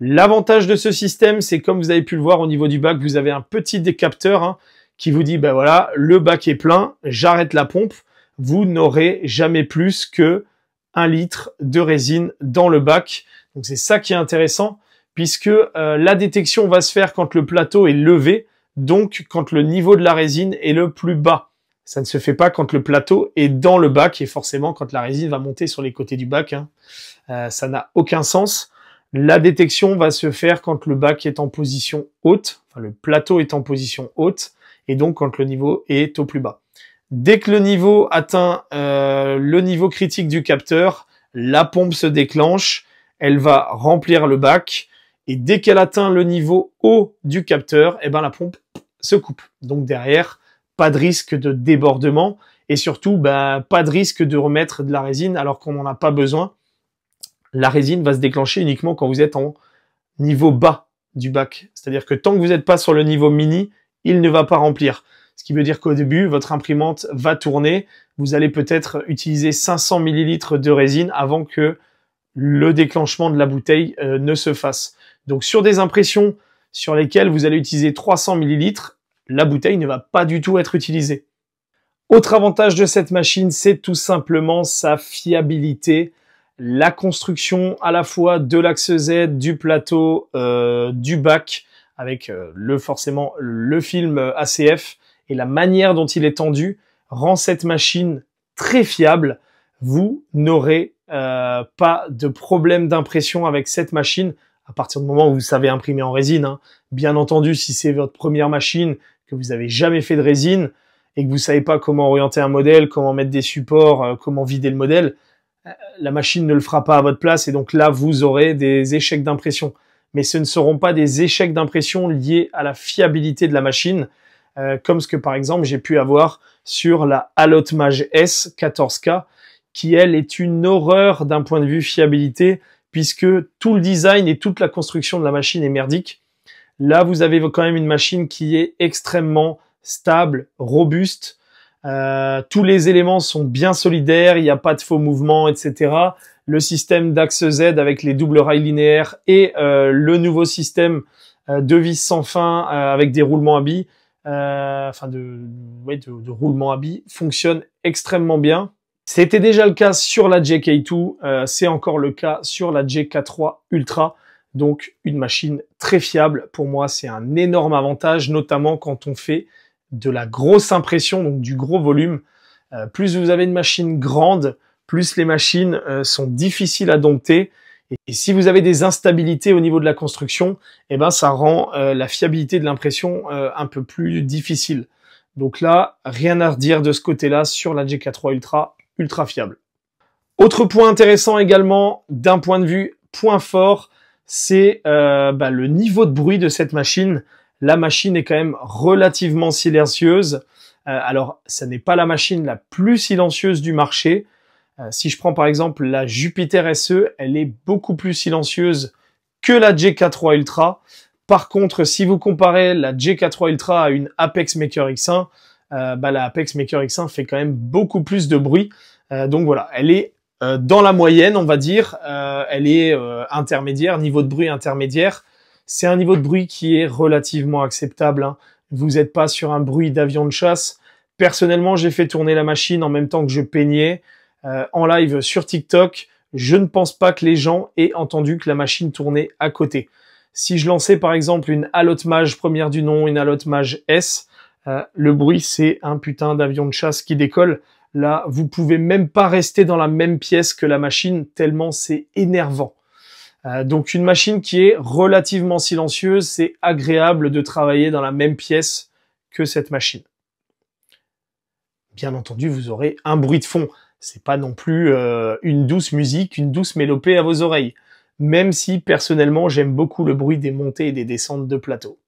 L'avantage de ce système, c'est comme vous avez pu le voir au niveau du bac, vous avez un petit capteur qui vous dit, ben voilà, le bac est plein, j'arrête la pompe. Vous n'aurez jamais plus que 1 litre de résine dans le bac. Donc c'est ça qui est intéressant, puisque la détection va se faire quand le plateau est levé, donc quand le niveau de la résine est le plus bas. Ça ne se fait pas quand le plateau est dans le bac et forcément quand la résine va monter sur les côtés du bac. Ça n'a aucun sens. La détection va se faire quand le bac est en position haute, enfin le plateau est en position haute et donc quand le niveau est au plus bas. Dès que le niveau atteint le niveau critique du capteur, la pompe se déclenche, elle va remplir le bac et dès qu'elle atteint le niveau haut du capteur, la pompe se coupe. Donc derrière, pas de risque de débordement et surtout pas de risque de remettre de la résine alors qu'on n'en a pas besoin. La résine va se déclencher uniquement quand vous êtes en niveau bas du bac. C'est-à-dire que tant que vous n'êtes pas sur le niveau mini, il ne va pas remplir. Ce qui veut dire qu'au début, votre imprimante va tourner. Vous allez peut-être utiliser 500 ml de résine avant que le déclenchement de la bouteille ne se fasse. Donc sur des impressions sur lesquelles vous allez utiliser 300 ml, la bouteille ne va pas du tout être utilisée. Autre avantage de cette machine, c'est tout simplement sa fiabilité. La construction à la fois de l'axe Z, du plateau, du bac, avec forcément le film ACF et la manière dont il est tendu, rend cette machine très fiable. Vous n'aurez pas de problème d'impression avec cette machine à partir du moment où vous savez imprimer en résine. Bien entendu, si c'est votre première machine, que vous n'avez jamais fait de résine et que vous savez pas comment orienter un modèle, comment mettre des supports, comment vider le modèle, la machine ne le fera pas à votre place et donc là, vous aurez des échecs d'impression. Mais ce ne seront pas des échecs d'impression liés à la fiabilité de la machine, comme ce que par exemple j'ai pu avoir sur la Alot Mage S 14K, qui elle est une horreur d'un point de vue fiabilité, puisque tout le design et toute la construction de la machine est merdique. Là, vous avez quand même une machine qui est extrêmement stable, robuste. Tous les éléments sont bien solidaires, il n'y a pas de faux mouvements, etc. Le système d'axe Z avec les doubles rails linéaires et le nouveau système de vis sans fin avec des roulements à billes, de roulements à billes, fonctionne extrêmement bien. C'était déjà le cas sur la JK2, c'est encore le cas sur la JK3 Ultra. Donc une machine très fiable, pour moi c'est un énorme avantage, notamment quand on fait de la grosse impression, donc du gros volume. Plus vous avez une machine grande, plus les machines sont difficiles à dompter Et si vous avez des instabilités au niveau de la construction, eh ben ça rend la fiabilité de l'impression un peu plus difficile. Donc là, rien à redire de ce côté-là sur la GK3 Ultra, ultra fiable. Autre point intéressant également, d'un point de vue point fort, c'est le niveau de bruit de cette machine. La machine est quand même relativement silencieuse. Alors, ça n'est pas la machine la plus silencieuse du marché. Si je prends par exemple la Jupiter SE, elle est beaucoup plus silencieuse que la GK3 Ultra. Par contre, si vous comparez la GK3 Ultra à une Apex Maker X1, la Apex Maker X1 fait quand même beaucoup plus de bruit. Donc voilà, elle est dans la moyenne, on va dire. Elle est intermédiaire, niveau de bruit intermédiaire. C'est un niveau de bruit qui est relativement acceptable, hein. Vous n'êtes pas sur un bruit d'avion de chasse. Personnellement, j'ai fait tourner la machine en même temps que je peignais en live sur TikTok. Je ne pense pas que les gens aient entendu que la machine tournait à côté. Si je lançais par exemple une Allotte Mage première du nom, une Allotte Mage S, le bruit c'est un putain d'avion de chasse qui décolle. Là, vous pouvez même pas rester dans la même pièce que la machine tellement c'est énervant. Donc une machine qui est relativement silencieuse, c'est agréable de travailler dans la même pièce que cette machine. Bien entendu, vous aurez un bruit de fond. C'est pas non plus une douce musique, une douce mélopée à vos oreilles. Même si, personnellement, j'aime beaucoup le bruit des montées et des descentes de plateau.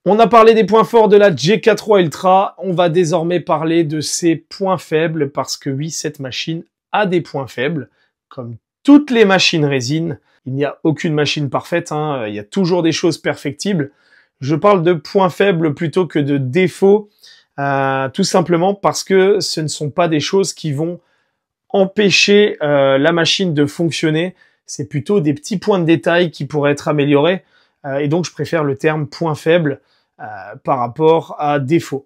On a parlé des points forts de la GK3 Ultra, on va désormais parler de ses points faibles, parce que oui, cette machine a des points faibles, comme toutes les machines résine. Il n'y a aucune machine parfaite, hein. Il y a toujours des choses perfectibles. Je parle de points faibles plutôt que de défauts, tout simplement parce que ce ne sont pas des choses qui vont empêcher la machine de fonctionner, c'est plutôt des petits points de détail qui pourraient être améliorés, et donc je préfère le terme point faible par rapport à défaut.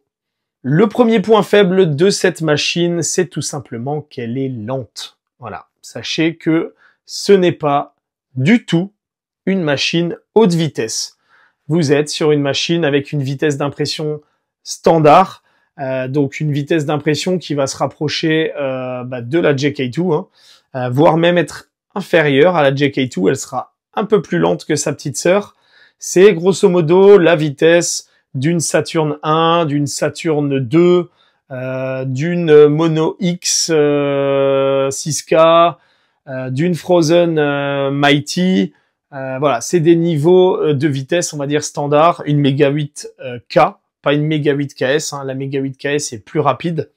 Le premier point faible de cette machine, c'est tout simplement qu'elle est lente. Voilà, sachez que ce n'est pas du tout une machine haute vitesse. Vous êtes sur une machine avec une vitesse d'impression standard, donc une vitesse d'impression qui va se rapprocher de la JK2, hein, voire même être inférieure à la JK2. Elle sera un peu plus lente que sa petite sœur. C'est grosso modo la vitesse d'une Saturn 1, d'une Saturn 2, d'une Mono X 6K, d'une Frozen Mighty. Voilà, c'est des niveaux de vitesse, on va dire standard, une Mega 8K, pas une Mega 8KS, hein, la Mega 8KS est plus rapide.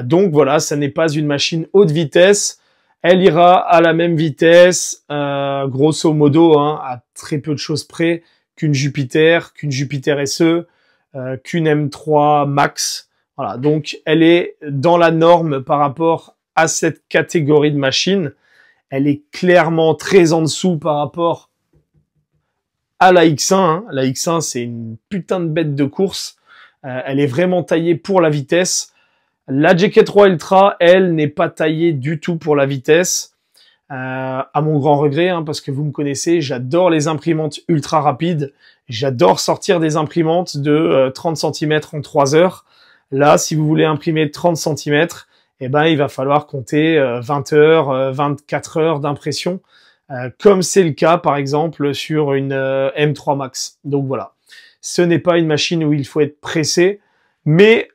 Donc voilà, ça n'est pas une machine haute vitesse. Elle ira à la même vitesse, grosso modo, hein, à très peu de choses près, qu'une Jupiter SE, qu'une M3 Max. Voilà, donc elle est dans la norme par rapport à cette catégorie de machine. Elle est clairement très en dessous par rapport à la X1. Hein. La X1, c'est une putain de bête de course. Elle est vraiment taillée pour la vitesse. La GK3 Ultra, elle, n'est pas taillée du tout pour la vitesse, à mon grand regret, hein, parce que vous me connaissez, j'adore les imprimantes ultra rapides, j'adore sortir des imprimantes de 30 cm en 3 heures. Là, si vous voulez imprimer 30 cm, eh ben, il va falloir compter 20 heures, 24 heures d'impression, comme c'est le cas, par exemple, sur une M3 Max. Donc voilà, ce n'est pas une machine où il faut être pressé, mais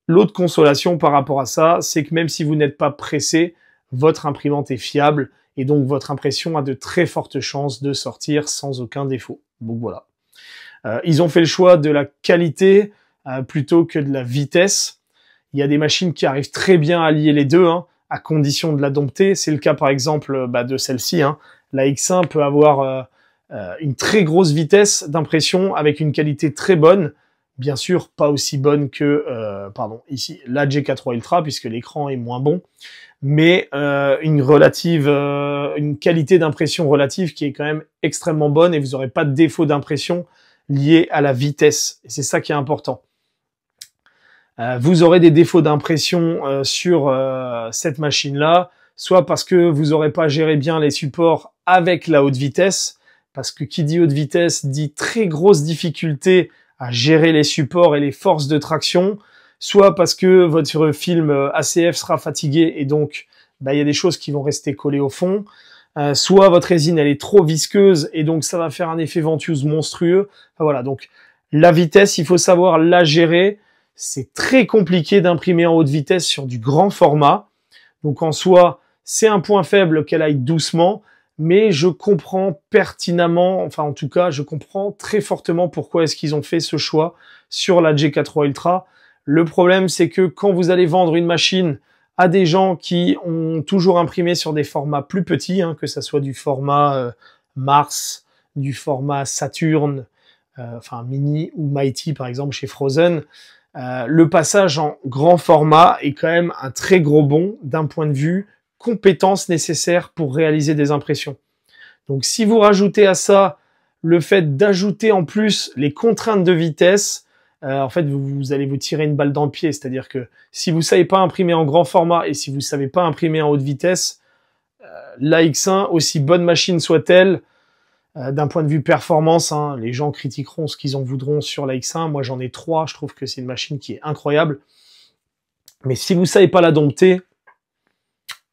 l'autre consolation par rapport à ça, c'est que même si vous n'êtes pas pressé, votre imprimante est fiable et donc votre impression a de très fortes chances de sortir sans aucun défaut. Donc voilà. Ils ont fait le choix de la qualité plutôt que de la vitesse. Il y a des machines qui arrivent très bien à lier les deux, hein, à condition de la dompter. C'est le cas par exemple de celle-ci. Hein. La X1 peut avoir une très grosse vitesse d'impression avec une qualité très bonne. Bien sûr, pas aussi bonne que, ici, la GK3 Ultra, puisque l'écran est moins bon, mais une qualité d'impression relative qui est quand même extrêmement bonne, et vous n'aurez pas de défaut d'impression lié à la vitesse. Et c'est ça qui est important. Vous aurez des défauts d'impression sur cette machine-là, soit parce que vous n'aurez pas géré bien les supports avec la haute vitesse, parce que qui dit haute vitesse dit très grosse difficulté à gérer les supports et les forces de traction, soit parce que votre film ACF sera fatigué et donc il y a des choses qui vont rester collées au fond, soit votre résine elle est trop visqueuse et donc ça va faire un effet ventouse monstrueux. Enfin, voilà, donc la vitesse, il faut savoir la gérer. C'est très compliqué d'imprimer en haute vitesse sur du grand format. Donc en soi, c'est un point faible qu'elle aille doucement, mais je comprends pertinemment, enfin en tout cas, je comprends très fortement pourquoi est-ce qu'ils ont fait ce choix sur la GK3 Ultra. Le problème, c'est que quand vous allez vendre une machine à des gens qui ont toujours imprimé sur des formats plus petits, que ça soit du format Mars, du format Saturn, enfin Mini ou Mighty par exemple chez Frozen, le passage en grand format est quand même un très gros bond d'un point de vue compétences nécessaires pour réaliser des impressions. Donc si vous rajoutez à ça le fait d'ajouter en plus les contraintes de vitesse, en fait vous allez vous tirer une balle dans le pied. C'est-à-dire que si vous savez pas imprimer en grand format et si vous savez pas imprimer en haute vitesse, la X1, aussi bonne machine soit-elle, d'un point de vue performance, les gens critiqueront ce qu'ils en voudront sur la X1. Moi j'en ai 3, je trouve que c'est une machine qui est incroyable. Mais si vous savez pas la dompter,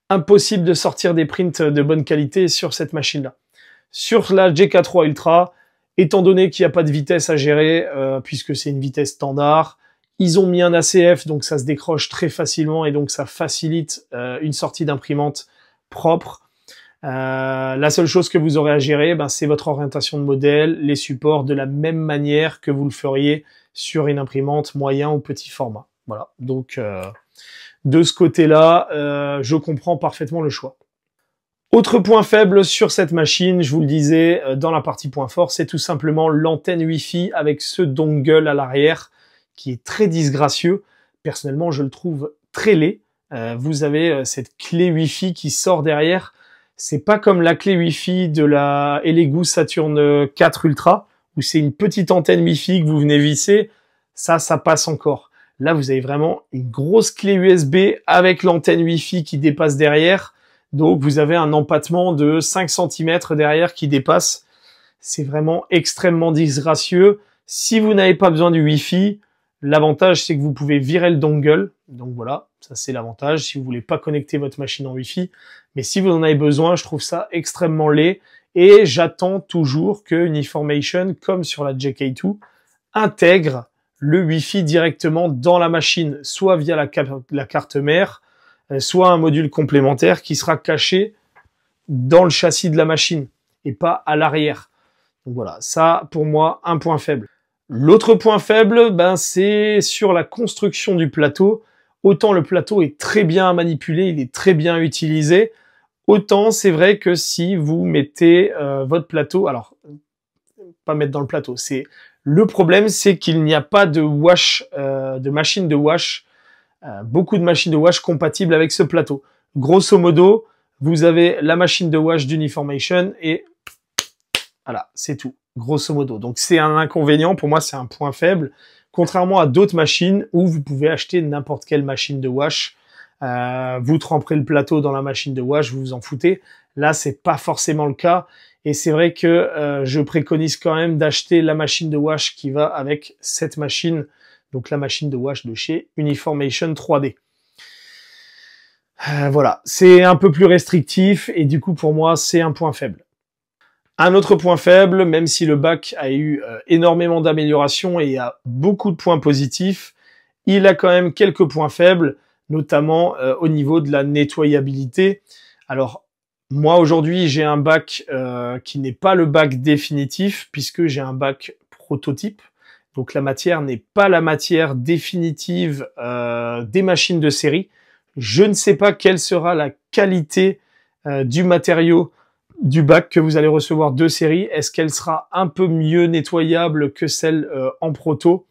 impossible de sortir des prints de bonne qualité sur cette machine-là. Sur la GK3 Ultra, étant donné qu'il n'y a pas de vitesse à gérer, puisque c'est une vitesse standard, ils ont mis un ACF, donc ça se décroche très facilement et donc ça facilite une sortie d'imprimante propre. La seule chose que vous aurez à gérer, c'est votre orientation de modèle, les supports, de la même manière que vous le feriez sur une imprimante moyen ou petit format. Voilà, donc de ce côté-là, je comprends parfaitement le choix. Autre point faible sur cette machine, je vous le disais, dans la partie point fort, c'est tout simplement l'antenne Wi-Fi avec ce dongle à l'arrière qui est très disgracieux. Personnellement, je le trouve très laid. Vous avez cette clé Wi-Fi qui sort derrière. C'est pas comme la clé Wi-Fi de la Elegoo Saturn 4 Ultra, où c'est une petite antenne Wi-Fi que vous venez visser. Ça passe encore. Là, vous avez vraiment une grosse clé USB avec l'antenne Wi-Fi qui dépasse derrière. Donc, vous avez un empattement de 5 cm derrière qui dépasse. C'est vraiment extrêmement disgracieux. Si vous n'avez pas besoin du Wi-Fi, l'avantage, c'est que vous pouvez virer le dongle. Donc voilà, ça c'est l'avantage si vous voulez pas connecter votre machine en Wi-Fi. Mais si vous en avez besoin, je trouve ça extrêmement laid. Et j'attends toujours que Uniformation, comme sur la JK2, intègre le Wi-Fi directement dans la machine, soit via la carte mère, soit un module complémentaire qui sera caché dans le châssis de la machine et pas à l'arrière. Donc voilà, ça pour moi un point faible. L'autre point faible, c'est sur la construction du plateau. Autant le plateau est très bien manipulé, il est très bien utilisé, autant c'est vrai que si vous mettez votre plateau, alors pas mettre dans le plateau, le problème c'est qu'il n'y a pas de wash, de machine de wash, beaucoup de machines de wash compatibles avec ce plateau. Grosso modo, vous avez la machine de wash d'Uniformation et voilà, c'est tout, grosso modo. Donc c'est un inconvénient, pour moi c'est un point faible, contrairement à d'autres machines où vous pouvez acheter n'importe quelle machine de wash, vous tremperez le plateau dans la machine de wash, vous vous en foutez. Là, c'est pas forcément le cas. Et c'est vrai que je préconise quand même d'acheter la machine de wash qui va avec cette machine, donc la machine de wash de chez Uniformation 3D. Voilà, c'est un peu plus restrictif et du coup pour moi c'est un point faible. Un autre point faible, même si le bac a eu énormément d'améliorations et a beaucoup de points positifs, il a quand même quelques points faibles, notamment au niveau de la nettoyabilité. Alors moi aujourd'hui j'ai un bac qui n'est pas le bac définitif puisque j'ai un bac prototype. Donc la matière n'est pas la matière définitive des machines de série. Je ne sais pas quelle sera la qualité du matériau du bac que vous allez recevoir de série. Est-ce qu'elle sera un peu mieux nettoyable que celle en proto?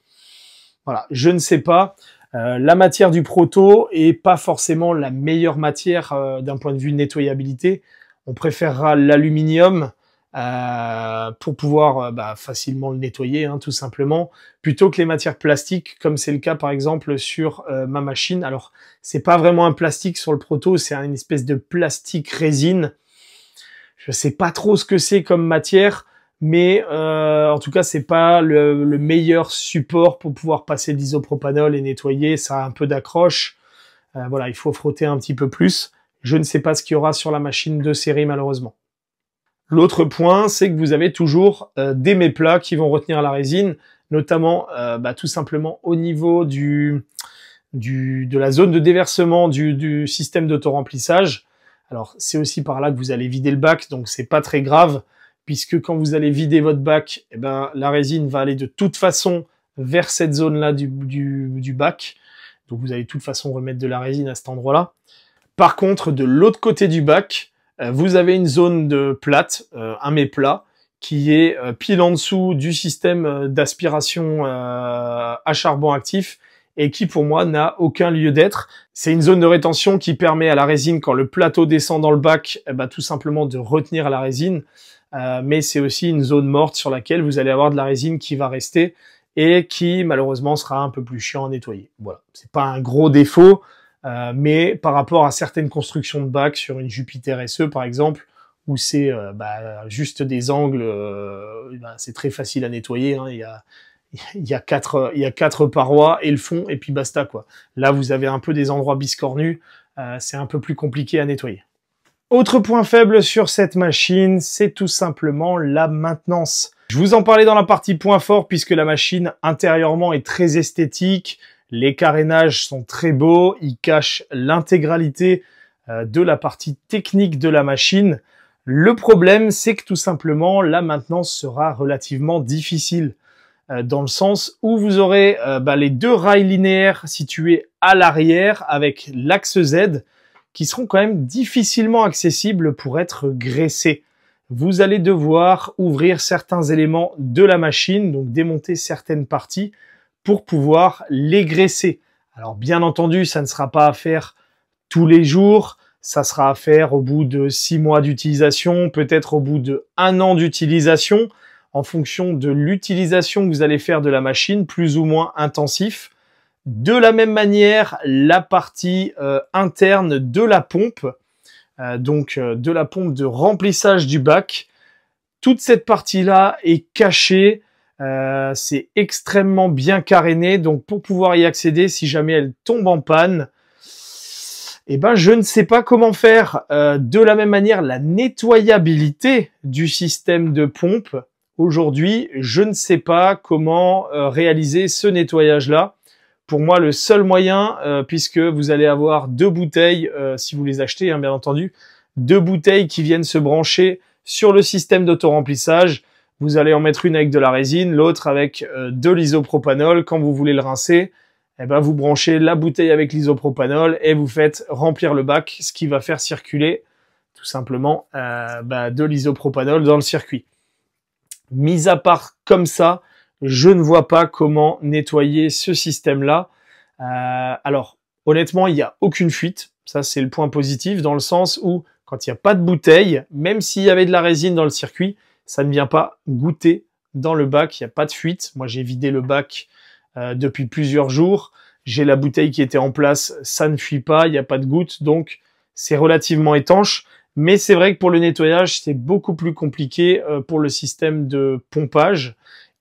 Voilà, je ne sais pas. La matière du proto est pas forcément la meilleure matière d'un point de vue nettoyabilité. On préférera l'aluminium pour pouvoir facilement le nettoyer, tout simplement, plutôt que les matières plastiques, comme c'est le cas par exemple sur ma machine. Alors, c'est pas vraiment un plastique sur le proto, c'est une espèce de plastique résine. Je sais pas trop ce que c'est comme matière, mais en tout cas c'est pas le meilleur support pour pouvoir passer de l'isopropanol et nettoyer. Ça a un peu d'accroche. Voilà, il faut frotter un petit peu plus. Je ne sais pas ce qu'il y aura sur la machine de série malheureusement. L'autre point, c'est que vous avez toujours des méplats qui vont retenir la résine, notamment tout simplement au niveau de la zone de déversement du système d'autoremplissage. Alors c'est aussi par là que vous allez vider le bac, donc c'est pas très grave, puisque quand vous allez vider votre bac, eh ben, la résine va aller de toute façon vers cette zone-là du bac. Donc vous allez de toute façon remettre de la résine à cet endroit-là. Par contre, de l'autre côté du bac, vous avez une zone de plate, un méplat, qui est pile en dessous du système d'aspiration à charbon actif et qui pour moi n'a aucun lieu d'être. C'est une zone de rétention qui permet à la résine, quand le plateau descend dans le bac, tout simplement de retenir la résine, mais c'est aussi une zone morte sur laquelle vous allez avoir de la résine qui va rester et qui malheureusement sera un peu plus chiant à nettoyer. Voilà, c'est pas un gros défaut, mais par rapport à certaines constructions de bac sur une Jupiter SE par exemple, où c'est juste des angles, c'est très facile à nettoyer, hein. Il y a quatre parois et le fond et puis basta quoi. Là vous avez un peu des endroits biscornus, c'est un peu plus compliqué à nettoyer. Autre point faible sur cette machine, c'est tout simplement la maintenance. Je vous en parlais dans la partie point fort puisque la machine intérieurement est très esthétique, les carénages sont très beaux, ils cachent l'intégralité de la partie technique de la machine. Le problème, c'est que tout simplement la maintenance sera relativement difficile. Dans le sens où vous aurez les deux rails linéaires situés à l'arrière avec l'axe Z qui seront quand même difficilement accessibles pour être graissés. Vous allez devoir ouvrir certains éléments de la machine, donc démonter certaines parties pour pouvoir les graisser. Alors bien entendu, ça ne sera pas à faire tous les jours, ça sera à faire au bout de 6 mois d'utilisation, peut-être au bout de 1 an d'utilisation, en fonction de l'utilisation que vous allez faire de la machine, plus ou moins intensif. De la même manière, la partie interne de la pompe, de la pompe de remplissage du bac, toute cette partie-là est cachée, c'est extrêmement bien caréné, donc pour pouvoir y accéder, si jamais elle tombe en panne, je ne sais pas comment faire. De la même manière, la nettoyabilité du système de pompe, aujourd'hui, je ne sais pas comment réaliser ce nettoyage-là. Pour moi, le seul moyen, puisque vous allez avoir 2 bouteilles, si vous les achetez, hein, bien entendu, 2 bouteilles qui viennent se brancher sur le système d'autoremplissage. Vous allez en mettre une avec de la résine, l'autre avec de l'isopropanol. Quand vous voulez le rincer, vous branchez la bouteille avec l'isopropanol et vous faites remplir le bac, ce qui va faire circuler tout simplement de l'isopropanol dans le circuit. Mis à part comme ça, je ne vois pas comment nettoyer ce système-là. Alors, honnêtement, il n'y a aucune fuite. Ça, c'est le point positif, dans le sens où, quand il n'y a pas de bouteille, même s'il y avait de la résine dans le circuit, ça ne vient pas goûter dans le bac. Il n'y a pas de fuite. Moi, j'ai vidé le bac depuis plusieurs jours. J'ai la bouteille qui était en place. Ça ne fuit pas. Il n'y a pas de goutte. Donc, c'est relativement étanche. Mais c'est vrai que pour le nettoyage, c'est beaucoup plus compliqué pour le système de pompage.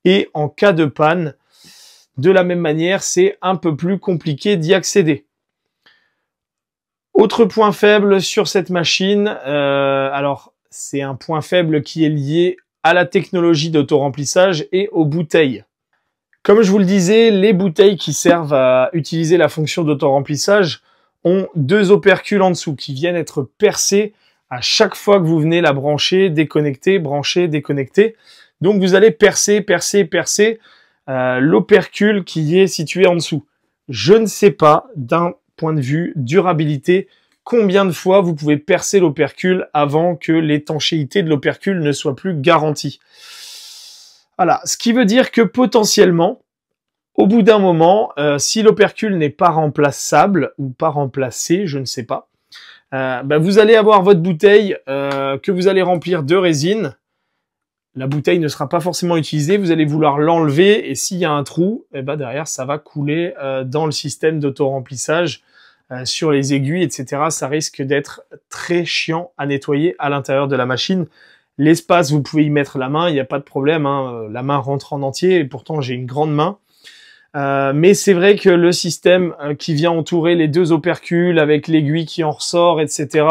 Et en cas de panne, de la même manière, c'est un peu plus compliqué d'y accéder. Autre point faible sur cette machine, alors c'est un point faible qui est lié à la technologie d'autoremplissage et aux bouteilles. Comme je vous le disais, les bouteilles qui servent à utiliser la fonction d'autoremplissage ont 2 opercules en dessous qui viennent être percés à chaque fois que vous venez la brancher, déconnecter, brancher, déconnecter. Donc vous allez percer l'opercule qui est situé en dessous. Je ne sais pas, d'un point de vue durabilité, combien de fois vous pouvez percer l'opercule avant que l'étanchéité de l'opercule ne soit plus garantie. Voilà, ce qui veut dire que potentiellement, au bout d'un moment, si l'opercule n'est pas remplaçable ou pas remplacé, je ne sais pas, vous allez avoir votre bouteille que vous allez remplir de résine. La bouteille ne sera pas forcément utilisée, vous allez vouloir l'enlever et s'il y a un trou, derrière ça va couler dans le système d'autoremplissage sur les aiguilles, etc. Ça risque d'être très chiant à nettoyer à l'intérieur de la machine. L'espace, vous pouvez y mettre la main, il n'y a pas de problème, hein. La main rentre en entier, et pourtant j'ai une grande main. Mais c'est vrai que le système qui vient entourer les deux opercules avec l'aiguille qui en ressort, etc.,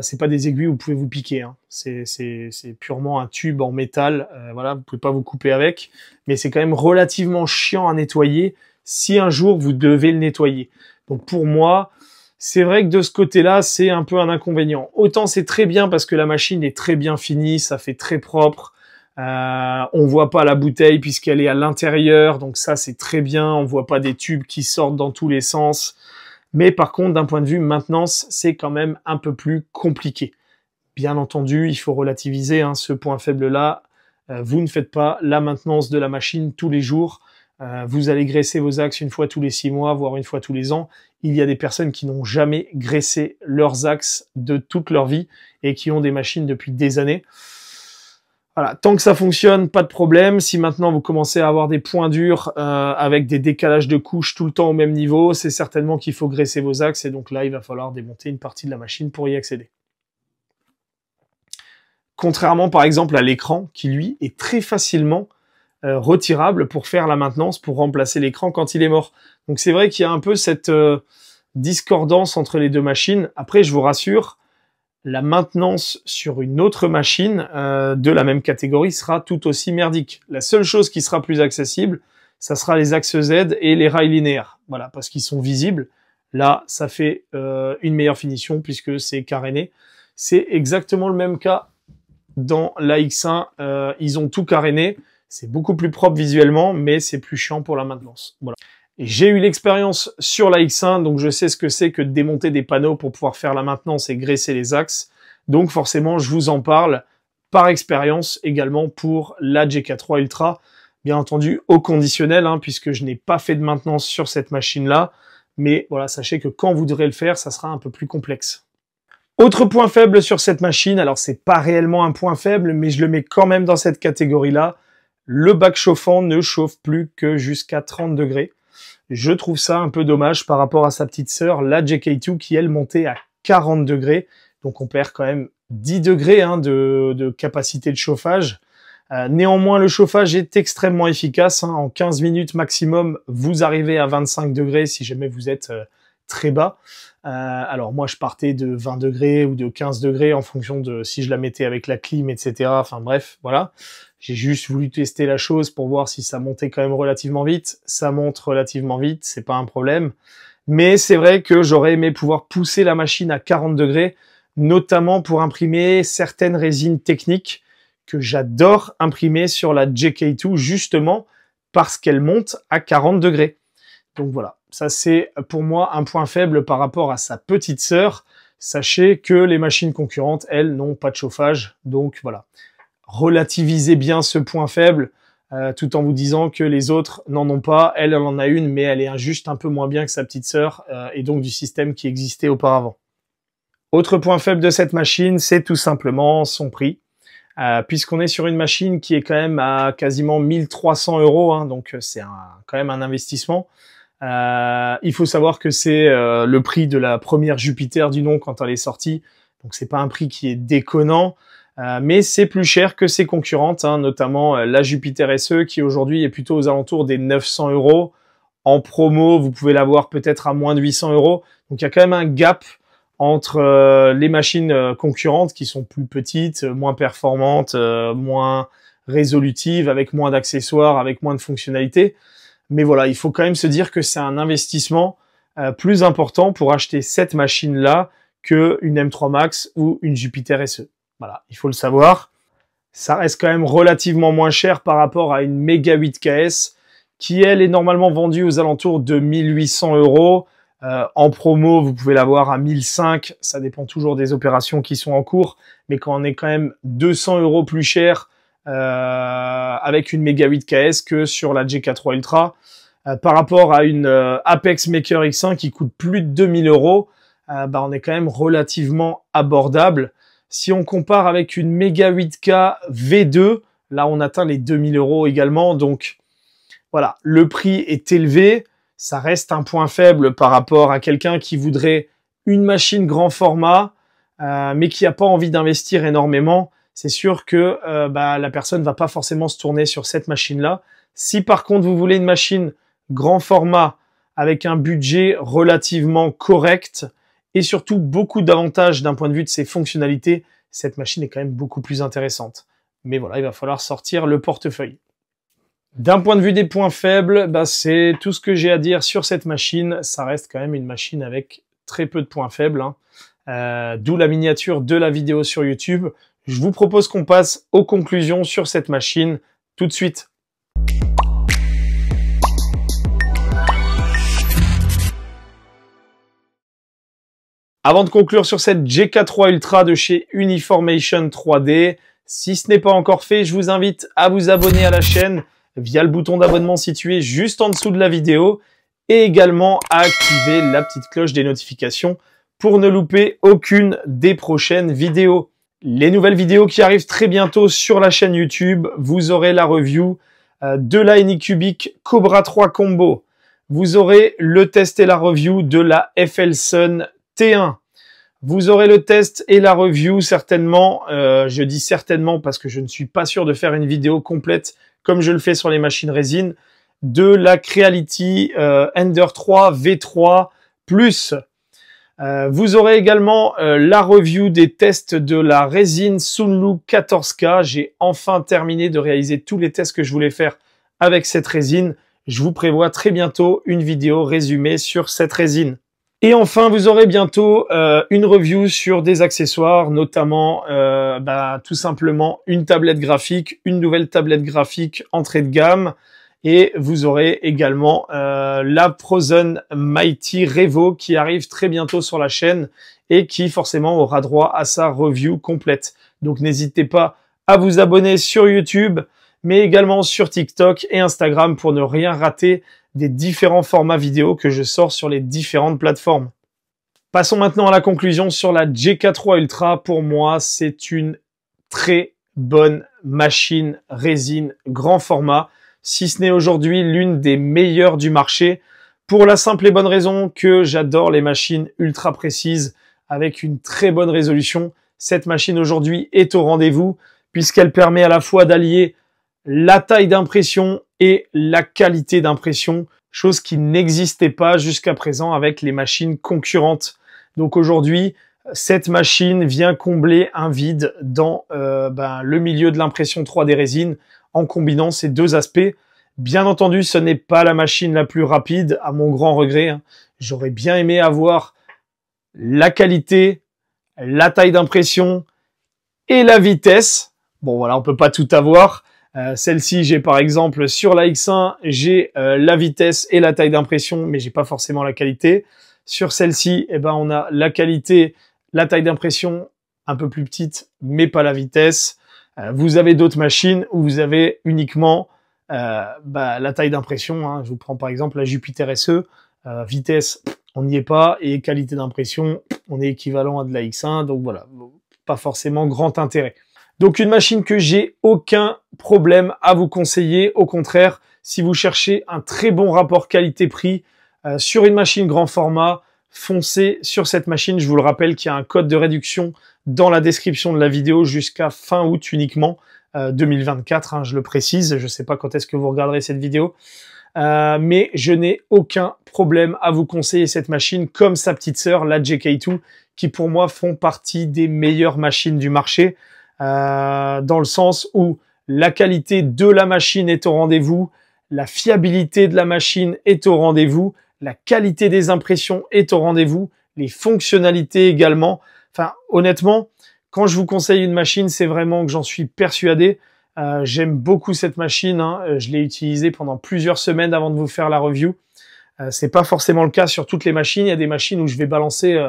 c'est pas des aiguilles où vous pouvez vous piquer, hein. C'est purement un tube en métal, voilà, vous pouvez pas vous couper avec, mais c'est quand même relativement chiant à nettoyer si un jour vous devez le nettoyer. Donc pour moi, c'est vrai que de ce côté-là, c'est un peu un inconvénient. Autant c'est très bien parce que la machine est très bien finie, ça fait très propre. On voit pas la bouteille puisqu'elle est à l'intérieur, donc ça c'est très bien. On voit pas des tubes qui sortent dans tous les sens. Mais par contre, d'un point de vue maintenance, c'est quand même un peu plus compliqué. Bien entendu, il faut relativiser hein, ce point faible-là. Vous ne faites pas la maintenance de la machine tous les jours. Vous allez graisser vos axes une fois tous les 6 mois, voire une fois tous les ans. Il y a des personnes qui n'ont jamais graissé leurs axes de toute leur vie et qui ont des machines depuis des années. Voilà, tant que ça fonctionne, pas de problème. Si maintenant vous commencez à avoir des points durs avec des décalages de couches tout le temps au même niveau, c'est certainement qu'il faut graisser vos axes et donc là, il va falloir démonter une partie de la machine pour y accéder. Contrairement par exemple à l'écran qui lui est très facilement retirable pour faire la maintenance, pour remplacer l'écran quand il est mort. Donc c'est vrai qu'il y a un peu cette discordance entre les deux machines. Après, je vous rassure, la maintenance sur une autre machine de la même catégorie sera tout aussi merdique. La seule chose qui sera plus accessible, ça sera les axes Z et les rails linéaires. Voilà, parce qu'ils sont visibles. Là, ça fait une meilleure finition puisque c'est caréné. C'est exactement le même cas dans la X1. Ils ont tout caréné. C'est beaucoup plus propre visuellement, mais c'est plus chiant pour la maintenance. Voilà. Et j'ai eu l'expérience sur la X1, donc je sais ce que c'est que de démonter des panneaux pour pouvoir faire la maintenance et graisser les axes. Donc forcément, je vous en parle par expérience également pour la GK3 Ultra. Bien entendu, au conditionnel, hein, puisque je n'ai pas fait de maintenance sur cette machine-là. Mais voilà, sachez que quand vous devrez le faire, ça sera un peu plus complexe. Autre point faible sur cette machine, alors c'est pas réellement un point faible, mais je le mets quand même dans cette catégorie-là. Le bac chauffant ne chauffe plus que jusqu'à 30 degrés. Je trouve ça un peu dommage par rapport à sa petite sœur, la JK2, qui elle montait à 40 degrés. Donc on perd quand même 10 degrés hein, de capacité de chauffage. Néanmoins, le chauffage est extrêmement efficace. Hein. En 15 minutes maximum, vous arrivez à 25 degrés si jamais vous êtes très bas. Alors moi, je partais de 20 degrés ou de 15 degrés en fonction de si je la mettais avec la clim, etc. Enfin bref, voilà. J'ai juste voulu tester la chose pour voir si ça montait quand même relativement vite. Ça monte relativement vite, c'est pas un problème. Mais c'est vrai que j'aurais aimé pouvoir pousser la machine à 40 degrés, notamment pour imprimer certaines résines techniques que j'adore imprimer sur la JK2, justement parce qu'elle monte à 40 degrés. Donc voilà, ça c'est pour moi un point faible par rapport à sa petite sœur. Sachez que les machines concurrentes, elles, n'ont pas de chauffage. Donc voilà. Relativisez bien ce point faible tout en vous disant que les autres n'en ont pas. Elle en a une, mais elle est juste un peu moins bien que sa petite sœur et donc du système qui existait auparavant. Autre point faible de cette machine, c'est tout simplement son prix. Puisqu'on est sur une machine qui est quand même à quasiment 1300 €, hein, donc c'est quand même un investissement. Il faut savoir que c'est le prix de la première Jupiter du nom quand elle est sortie, donc c'est pas un prix qui est déconnant. Mais c'est plus cher que ses concurrentes, hein, notamment la Jupiter SE qui aujourd'hui est plutôt aux alentours des 900 €. En promo, vous pouvez l'avoir peut-être à moins de 800 €. Donc il y a quand même un gap entre les machines concurrentes qui sont plus petites, moins performantes, moins résolutives, avec moins d'accessoires, avec moins de fonctionnalités. Mais voilà, il faut quand même se dire que c'est un investissement plus important pour acheter cette machine-là qu'une M3 Max ou une Jupiter SE. Voilà, il faut le savoir. Ça reste quand même relativement moins cher par rapport à une Mega 8KS qui, elle, est normalement vendue aux alentours de 1800 €. En promo, vous pouvez l'avoir à 1005. Ça dépend toujours des opérations qui sont en cours. Mais quand on est quand même 200 € plus cher avec une Mega 8KS que sur la GK3 Ultra, par rapport à une Apex Maker X1 qui coûte plus de 2000 €, on est quand même relativement abordable. Si on compare avec une Mega 8K V2, là on atteint les 2000 € également. Donc voilà, le prix est élevé. Ça reste un point faible par rapport à quelqu'un qui voudrait une machine grand format, mais qui n'a pas envie d'investir énormément. c'est sûr que la personne va pas forcément se tourner sur cette machine-là. Si par contre vous voulez une machine grand format avec un budget relativement correct et surtout beaucoup d'avantages d'un point de vue de ses fonctionnalités, cette machine est quand même beaucoup plus intéressante. Mais voilà, il va falloir sortir le portefeuille. D'un point de vue des points faibles, c'est tout ce que j'ai à dire sur cette machine. Ça reste quand même une machine avec très peu de points faibles, hein. D'où la miniature de la vidéo sur YouTube. Je vous propose qu'on passe aux conclusions sur cette machine tout de suite. Avant de conclure sur cette GK3 Ultra de chez Uniformation 3D, si ce n'est pas encore fait, je vous invite à vous abonner à la chaîne via le bouton d'abonnement situé juste en dessous de la vidéo et également à activer la petite cloche des notifications pour ne louper aucune des prochaines vidéos. Les nouvelles vidéos qui arrivent très bientôt sur la chaîne YouTube, vous aurez la review de la Anycubic Cobra 3 Combo. Vous aurez le test et la review de la FL-Sun T1. Vous aurez le test et la review certainement, je dis certainement parce que je ne suis pas sûr de faire une vidéo complète comme je le fais sur les machines résine, de la Creality Ender 3 V3 Plus. Vous aurez également la review des tests de la résine Sunlu 14K. J'ai enfin terminé de réaliser tous les tests que je voulais faire avec cette résine. Je vous prévois très bientôt une vidéo résumée sur cette résine. Et enfin, vous aurez bientôt une review sur des accessoires, notamment tout simplement une tablette graphique, une nouvelle tablette graphique entrée de gamme. Et vous aurez également la Prozone Mighty Revo qui arrive très bientôt sur la chaîne et qui forcément aura droit à sa review complète. Donc n'hésitez pas à vous abonner sur YouTube, mais également sur TikTok et Instagram pour ne rien rater des différents formats vidéo que je sors sur les différentes plateformes. Passons maintenant à la conclusion sur la GK3 Ultra. Pour moi, c'est une très bonne machine résine grand format, si ce n'est aujourd'hui l'une des meilleures du marché, pour la simple et bonne raison que j'adore les machines ultra précises avec une très bonne résolution. Cette machine aujourd'hui est au rendez-vous puisqu'elle permet à la fois d'allier la taille d'impression et la qualité d'impression, chose qui n'existait pas jusqu'à présent avec les machines concurrentes. Donc aujourd'hui, cette machine vient combler un vide dans le milieu de l'impression 3D résine en combinant ces deux aspects. Bien entendu, ce n'est pas la machine la plus rapide, à mon grand regret, hein. J'aurais bien aimé avoir la qualité, la taille d'impression et la vitesse. Bon voilà, on peut pas tout avoir. Celle-ci, j'ai par exemple sur la X1, j'ai la vitesse et la taille d'impression, mais j'ai pas forcément la qualité. Sur celle-ci, on a la qualité, la taille d'impression un peu plus petite, mais pas la vitesse. Vous avez d'autres machines où vous avez uniquement la taille d'impression, hein. Je vous prends par exemple la Jupiter SE, vitesse, on n'y est pas, et qualité d'impression, on est équivalent à de la X1, donc voilà, pas forcément grand intérêt. Donc une machine que j'ai aucun problème à vous conseiller. Au contraire, si vous cherchez un très bon rapport qualité-prix sur une machine grand format, foncez sur cette machine. Je vous le rappelle qu'il y a un code de réduction dans la description de la vidéo jusqu'à fin août uniquement 2024, hein, je le précise. Je ne sais pas quand est-ce que vous regarderez cette vidéo. Mais je n'ai aucun problème à vous conseiller cette machine comme sa petite sœur, la GK2, qui pour moi font partie des meilleures machines du marché. Dans le sens où la qualité de la machine est au rendez-vous, la fiabilité de la machine est au rendez-vous, la qualité des impressions est au rendez-vous, les fonctionnalités également. Enfin, honnêtement, quand je vous conseille une machine, c'est vraiment que j'en suis persuadé. J'aime beaucoup cette machine, hein. Je l'ai utilisée pendant plusieurs semaines avant de vous faire la review. C'est pas forcément le cas sur toutes les machines. Il y a des machines où je vais balancer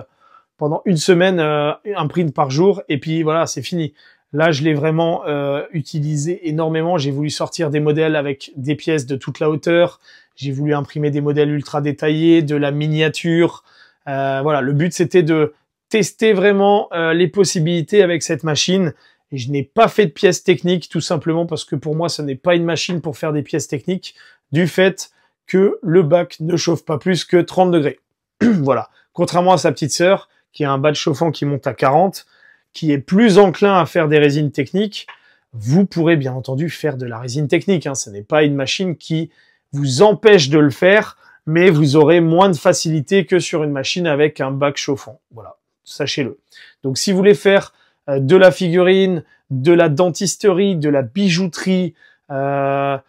pendant une semaine un print par jour et puis voilà, c'est fini. Là, je l'ai vraiment utilisé énormément. J'ai voulu sortir des modèles avec des pièces de toute la hauteur. J'ai voulu imprimer des modèles ultra détaillés, de la miniature. Voilà, le but, c'était de tester vraiment les possibilités avec cette machine. Et je n'ai pas fait de pièces techniques, tout simplement parce que pour moi, ce n'est pas une machine pour faire des pièces techniques, du fait que le bac ne chauffe pas plus que 30 degrés. Voilà. Contrairement à sa petite sœur, qui a un bas de chauffant qui monte à 40, qui est plus enclin à faire des résines techniques, vous pourrez bien entendu faire de la résine technique. Hein. Ce n'est pas une machine qui vous empêche de le faire, mais vous aurez moins de facilité que sur une machine avec un bac chauffant. Voilà, sachez-le. Donc si vous voulez faire de la figurine, de la dentisterie, de la bijouterie, de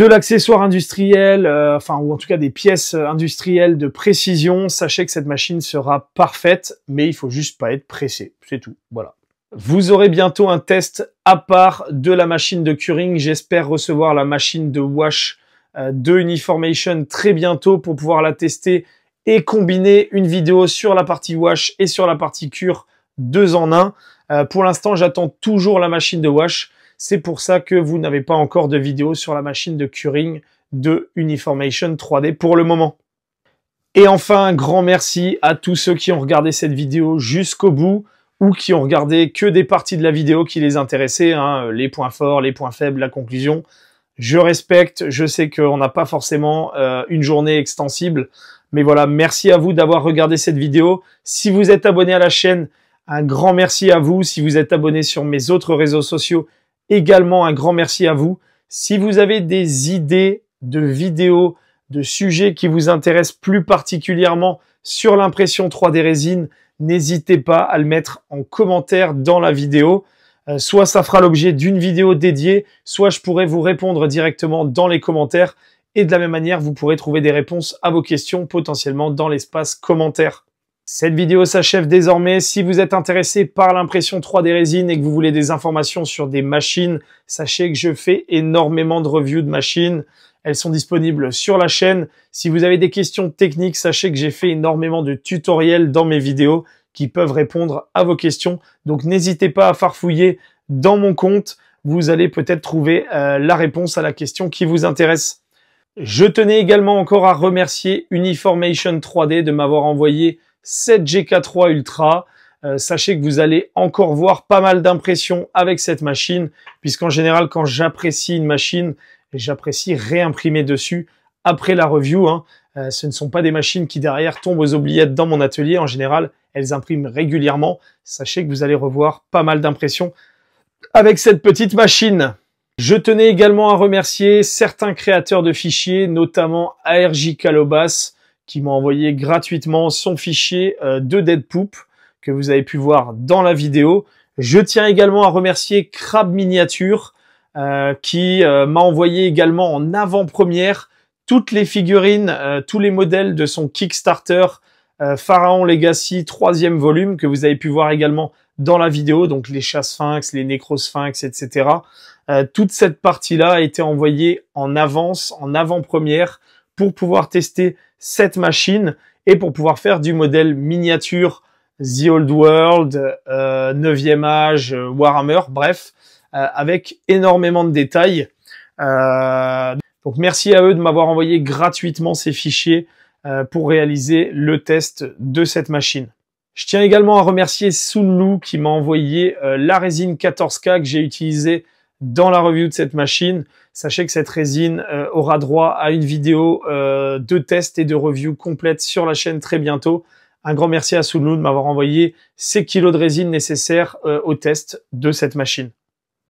l'accessoire industriel, ou en tout cas des pièces industrielles de précision, sachez que cette machine sera parfaite, mais il faut juste pas être pressé, c'est tout, voilà. Vous aurez bientôt un test à part de la machine de curing, j'espère recevoir la machine de wash de Uniformation très bientôt pour pouvoir la tester et combiner une vidéo sur la partie wash et sur la partie cure 2 en 1. Pour l'instant, j'attends toujours la machine de wash. C'est pour ça que vous n'avez pas encore de vidéo sur la machine de curing de Uniformation 3D pour le moment. Et enfin, un grand merci à tous ceux qui ont regardé cette vidéo jusqu'au bout ou qui ont regardé que des parties de la vidéo qui les intéressaient, hein, les points forts, les points faibles, la conclusion. Je respecte, je sais qu'on n'a pas forcément une journée extensible, mais voilà, merci à vous d'avoir regardé cette vidéo. Si vous êtes abonné à la chaîne, un grand merci à vous. Si vous êtes abonné sur mes autres réseaux sociaux, également un grand merci à vous. Si vous avez des idées de vidéos, de sujets qui vous intéressent plus particulièrement sur l'impression 3D résine, n'hésitez pas à le mettre en commentaire dans la vidéo. Soit ça fera l'objet d'une vidéo dédiée, soit je pourrai vous répondre directement dans les commentaires. Et de la même manière, vous pourrez trouver des réponses à vos questions potentiellement dans l'espace commentaires. Cette vidéo s'achève désormais. Si vous êtes intéressé par l'impression 3D résine et que vous voulez des informations sur des machines, sachez que je fais énormément de reviews de machines. Elles sont disponibles sur la chaîne. Si vous avez des questions techniques, sachez que j'ai fait énormément de tutoriels dans mes vidéos qui peuvent répondre à vos questions. Donc n'hésitez pas à farfouiller dans mon compte. Vous allez peut-être trouver la réponse à la question qui vous intéresse. Je tenais également encore à remercier Uniformation 3D de m'avoir envoyé cette GK3 Ultra. Sachez que vous allez encore voir pas mal d'impressions avec cette machine, puisqu'en général, quand j'apprécie une machine, j'apprécie réimprimer dessus après la review. Hein. Ce ne sont pas des machines qui derrière tombent aux oubliettes dans mon atelier. En général, elles impriment régulièrement. Sachez que vous allez revoir pas mal d'impressions avec cette petite machine. Je tenais également à remercier certains créateurs de fichiers, notamment ARJ Calobas, qui m'a envoyé gratuitement son fichier de Deadpoop que vous avez pu voir dans la vidéo. Je tiens également à remercier Crab Miniature qui m'a envoyé également en avant-première toutes les figurines, tous les modèles de son Kickstarter Pharaon Legacy 3e volume que vous avez pu voir également dans la vidéo, donc les chats sphinx, les nécrosphinx, etc. Toute cette partie-là a été envoyée en avance, en avant-première, pour pouvoir tester cette machine et pour pouvoir faire du modèle miniature The Old World, 9e âge, Warhammer, bref, avec énormément de détails. Donc merci à eux de m'avoir envoyé gratuitement ces fichiers pour réaliser le test de cette machine. Je tiens également à remercier Sunlu qui m'a envoyé la résine 14K que j'ai utilisée dans la review de cette machine. Sachez que cette résine aura droit à une vidéo de test et de review complète sur la chaîne très bientôt. Un grand merci à Sunlu de m'avoir envoyé ces kilos de résine nécessaires au test de cette machine.